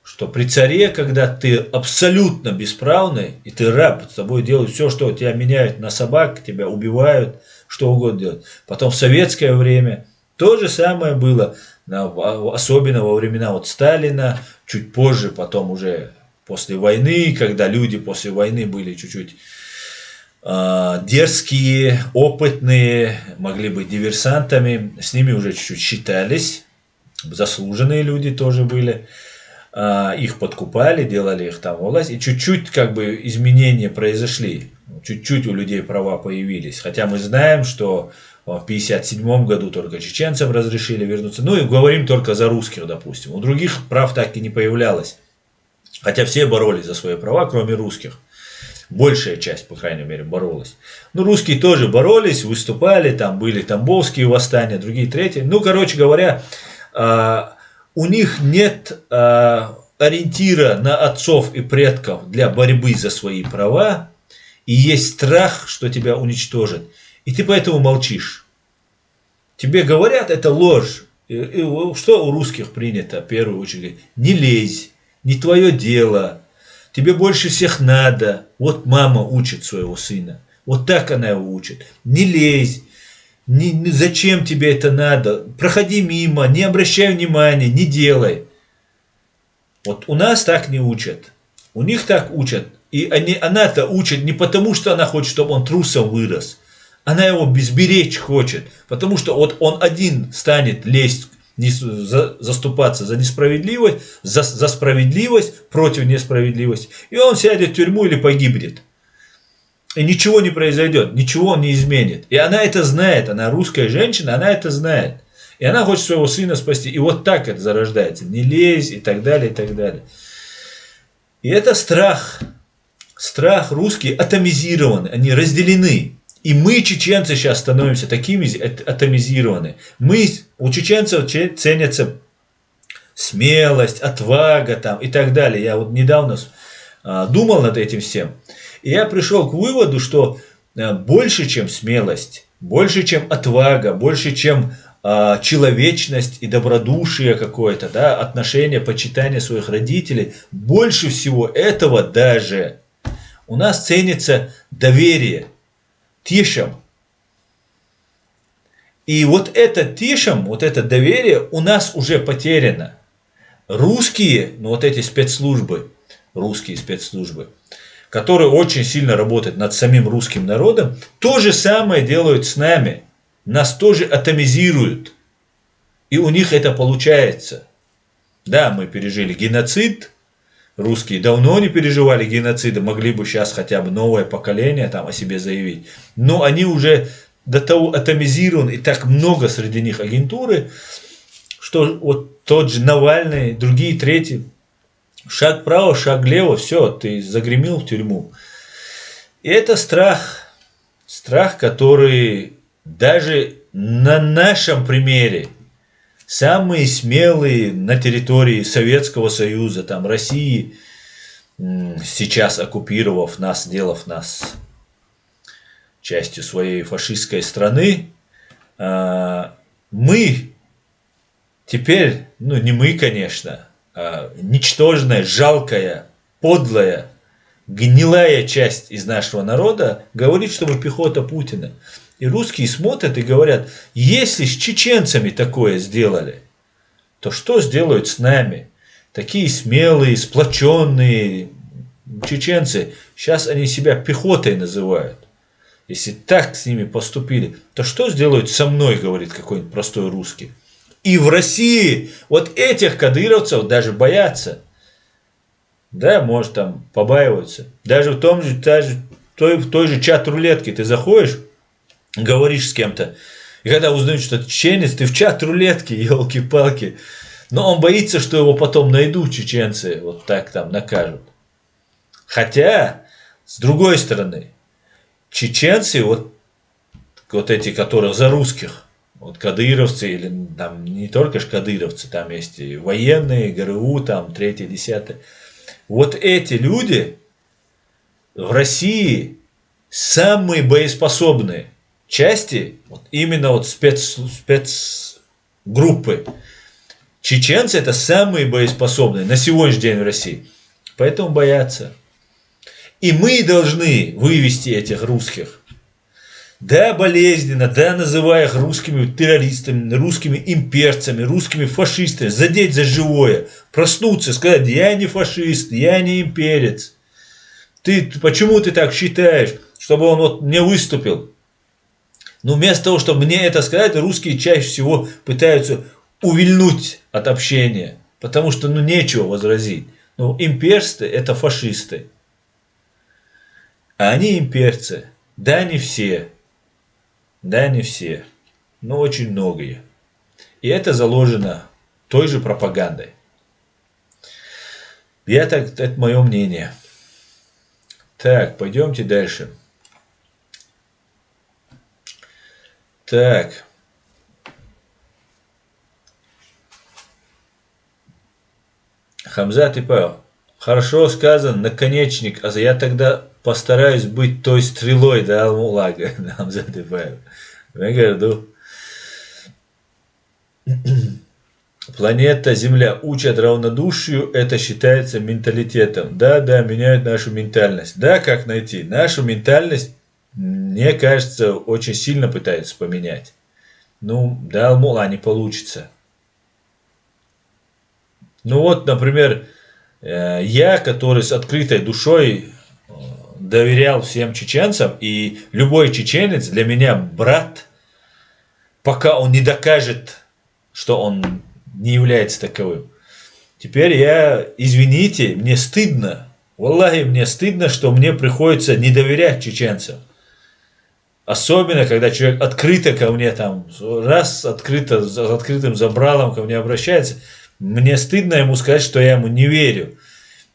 что при царе, когда ты абсолютно бесправный, и ты раб, с тобой делают все, что тебя меняют на собак, тебя убивают, что угодно делают. Потом в советское время то же самое было, особенно во времена вот Сталина, чуть позже, потом уже после войны, когда люди после войны были чуть-чуть дерзкие, опытные, могли быть диверсантами, с ними уже чуть-чуть считались, заслуженные люди тоже были. Их подкупали, делали их там во власть, и чуть-чуть как бы изменения произошли, чуть-чуть у людей права появились, хотя мы знаем, что в 1957 году только чеченцам разрешили вернуться, ну и говорим только за русских, допустим, у других прав так и не появлялось, хотя все боролись за свои права, кроме русских, большая часть, по крайней мере, боролась, ну русские тоже боролись, выступали, там были тамбовские восстания, другие, третьи, ну короче говоря, у них нет ориентира на отцов и предков для борьбы за свои права, и есть страх, что тебя уничтожат. И ты поэтому молчишь. Тебе говорят, это ложь. И что у русских принято, в первую очередь? Не лезь, не твое дело, тебе больше всех надо. Вот мама учит своего сына, вот так она его учит. Не лезь. Зачем тебе это надо? Проходи мимо, не обращай внимания, не делай. Вот у нас так не учат. У них так учат. И она-то учит не потому, что она хочет, чтобы он трусом вырос. Она его безберечь хочет. Потому что вот он один станет лезть, заступаться за несправедливость, за справедливость против несправедливости. И он сядет в тюрьму или погибнет. И ничего не произойдет, ничего он не изменит. И она это знает, она русская женщина, она это знает. И она хочет своего сына спасти. И вот так это зарождается. Не лезь и так далее, и так далее. И это страх. Страх русские атомизированы, они разделены. И мы, чеченцы, сейчас становимся такими атомизированы. У чеченцев ценятся смелость, отвага там, и так далее. Я вот недавно думал над этим всем. И я пришел к выводу, что больше, чем смелость, больше, чем отвага, больше, чем человечность и добродушие какое-то, да, отношение, почитание своих родителей, больше всего этого даже у нас ценится доверие тишам. И вот это тишам, вот это доверие у нас уже потеряно. Русские, ну вот эти спецслужбы, русские спецслужбы, которые очень сильно работают над самим русским народом, то же самое делают с нами. Нас тоже атомизируют. И у них это получается. Да, мы пережили геноцид, русские давно не переживали геноцида, могли бы сейчас хотя бы новое поколение там о себе заявить. Но они уже до того атомизированы, и так много среди них агентуры, что вот тот же Навальный, другие, третьи, шаг вправо, шаг влево, все, ты загремел в тюрьму. И это страх, который даже на нашем примере, самые смелые на территории Советского Союза, там, России, сейчас оккупировав нас, сделав нас частью своей фашистской страны, мы теперь, ну не мы, конечно, а ничтожная, жалкая, подлая, гнилая часть из нашего народа говорит, что мы пехота Путина. И русские смотрят и говорят, если с чеченцами такое сделали, то что сделают с нами? Такие смелые, сплоченные чеченцы, сейчас они себя пехотой называют. Если так с ними поступили, то что сделают со мной, говорит какой-нибудь простой русский. И в России вот этих кадыровцев даже боятся. Да, может там побаиваются. Даже в той же чат-рулетке ты заходишь, говоришь с кем-то, и когда узнают, что ты чеченец, ты в чат-рулетке, елки-палки. Но он боится, что его потом найдут чеченцы, вот так там накажут. Хотя, с другой стороны, чеченцы, вот эти, которые за русских, вот кадыровцы, или там не только ж кадыровцы, там есть и военные, ГРУ, там 3-е, 10-е. Вот эти люди в России самые боеспособные части, вот именно вот спецгруппы. Чеченцы это самые боеспособные на сегодняшний день в России. Поэтому боятся. И мы должны вывести этих русских. Да, болезненно, да, называя их русскими террористами, русскими имперцами, русскими фашистами, задеть за живое, проснуться, сказать, я не фашист, я не имперец. Почему ты так считаешь, чтобы он вот не выступил? Но вместо того, чтобы мне это сказать, русские чаще всего пытаются увильнуть от общения, потому что нечего возразить. Ну, имперцы это фашисты. А они имперцы. Да, не все. Да, не все. Но очень многие. И это заложено той же пропагандой. Это мое мнение. Так, пойдемте дальше. Так. Хамзат и Павел. Хорошо сказано, наконечник. А я тогда постараюсь быть той стрелой, да, Алмулага. Хамзат и Павел. Я говорю, планета Земля учат равнодушию, это считается менталитетом. Да, меняют нашу ментальность. Да, как найти? Нашу ментальность, мне кажется, очень сильно пытаются поменять. Ну, да, Алмула не получится. Ну вот, например, я, который с открытой душой доверял всем чеченцам, и любой чеченец для меня брат, пока он не докажет, что он не является таковым. Теперь извините, мне стыдно, валлахи, мне стыдно, что мне приходится не доверять чеченцам. Особенно, когда человек открыто ко мне, там, открыто, с открытым забралом ко мне обращается, мне стыдно ему сказать, что я ему не верю.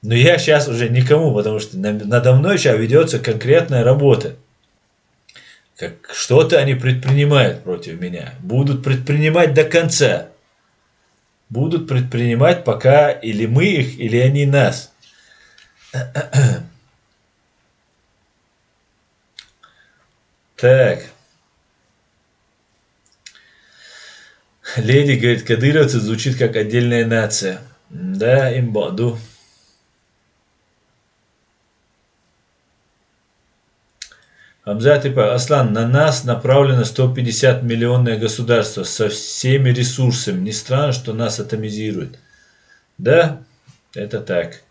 Но я сейчас уже никому, потому что надо мной сейчас ведется конкретная работа. Что-то они предпринимают против меня. Будут предпринимать до конца. Будут предпринимать, пока или мы их, или они нас. Так. Леди говорит, кадыровцы звучит как отдельная нация. Да, имбаду. Хамзат и Павел. Аслан, на нас направлено 150 миллионное государство со всеми ресурсами. Не странно, что нас атомизируют. Да, это так.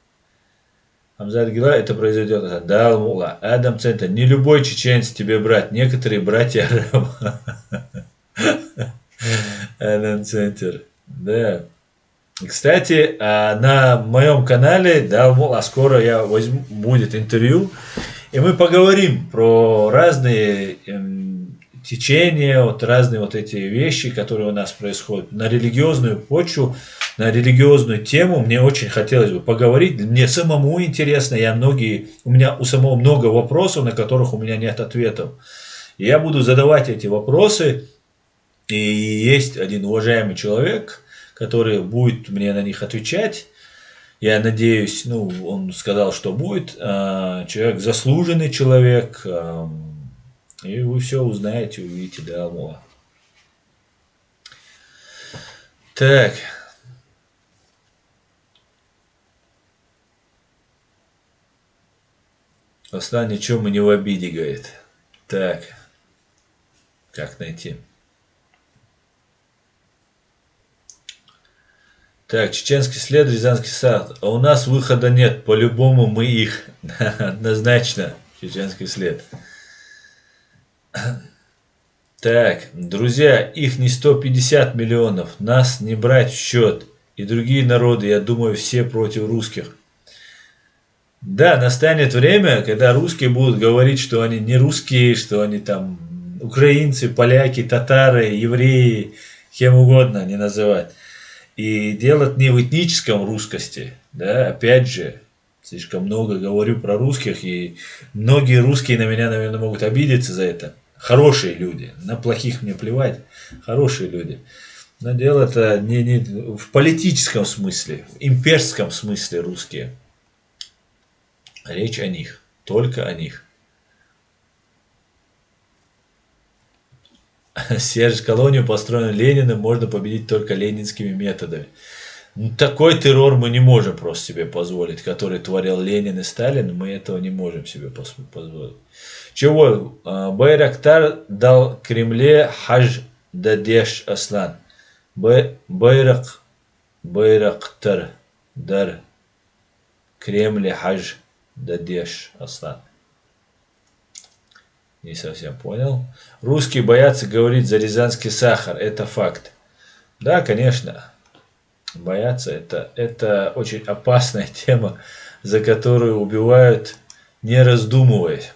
Хамзат Гила, это произойдет. Да, Алмула. Адам Центр. Не любой чеченец тебе брат. Некоторые братья арабы. Адам Центр. Да. Кстати, на моем канале, да, скоро будет интервью, и мы поговорим про разные течения, вот разные вот эти вещи, которые у нас происходят на религиозную почву, на религиозную тему. Мне очень хотелось бы поговорить. Мне самому интересно, у меня у самого много вопросов, на которых у меня нет ответов. И я буду задавать эти вопросы, и есть один уважаемый человек, который будет мне на них отвечать. Я надеюсь, он сказал, что будет. Человек, заслуженный человек. И вы все узнаете, увидите, да, Аллаха. Так. Аслан, ничего, мы не в обиде, говорит. Так. Как найти? Так, чеченский след, рязанский сад. А у нас выхода нет. По-любому мы их. Однозначно. Чеченский след. Так, друзья, их не 150 миллионов. Нас не брать в счет. И другие народы, я думаю, все против русских. Да, настанет время, когда русские будут говорить, что они не русские, что они там украинцы, поляки, татары, евреи, кем угодно не называть. И дело не в этническом русскости, да, опять же, слишком много говорю про русских, и многие русские на меня, наверное, могут обидеться за это. Хорошие люди, на плохих мне плевать, хорошие люди. Но дело-то не в политическом смысле, в имперском смысле русские. Речь о них, только о них. Серж, колонию, построенную Лениным, можно победить только ленинскими методами. Такой террор мы не можем просто себе позволить, который творил Ленин и Сталин, мы этого не можем себе позволить. Чего? Байрактар дал Кремле хадж дадеш Аслан. Байрактар дар Кремле хадж дадеш Аслан. Не совсем понял. Русские боятся говорить за рязанский сахар. Это факт. Да, конечно. Боятся. Это очень опасная тема, за которую убивают, не раздумываясь.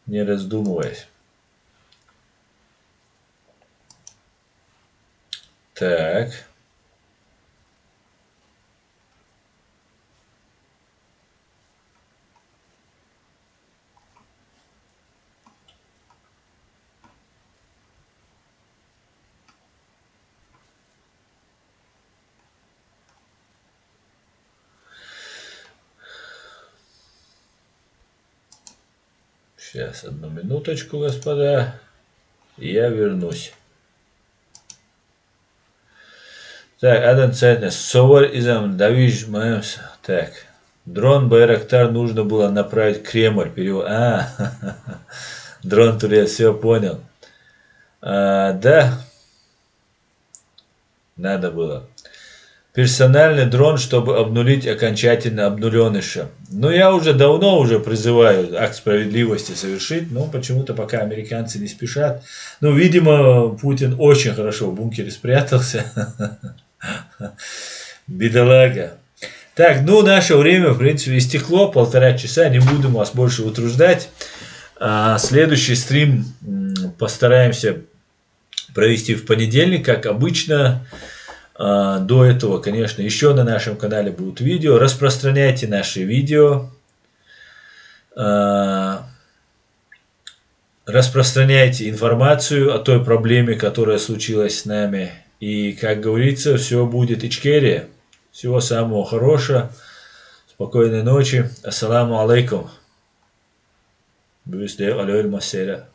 Не раздумываясь. Так. Сейчас, одну минуточку, господа, и я вернусь. Так, Адам Цайтнес, Совар изам Давиж Маемс. Так, дрон Байрактар нужно было направить в Кремль. Перевод. Дрон Турец, все понял. Да, надо было. Персональный дрон, чтобы обнулить окончательно обнуленыша. Но я уже давно призываю акт справедливости совершить, но почему-то пока американцы не спешат. Ну, видимо, Путин очень хорошо в бункере спрятался. Бедолага. Так, наше время, в принципе, истекло. 1,5 часа, не будем вас больше утруждать. Следующий стрим постараемся провести в понедельник, как обычно. До этого, конечно, еще на нашем канале будут видео. Распространяйте наши видео. Распространяйте информацию о той проблеме, которая случилась с нами. И, как говорится, все будет Ичкерия. Всего самого хорошего. Спокойной ночи. Ассаламу алейкум. Бюсте алейкум массера.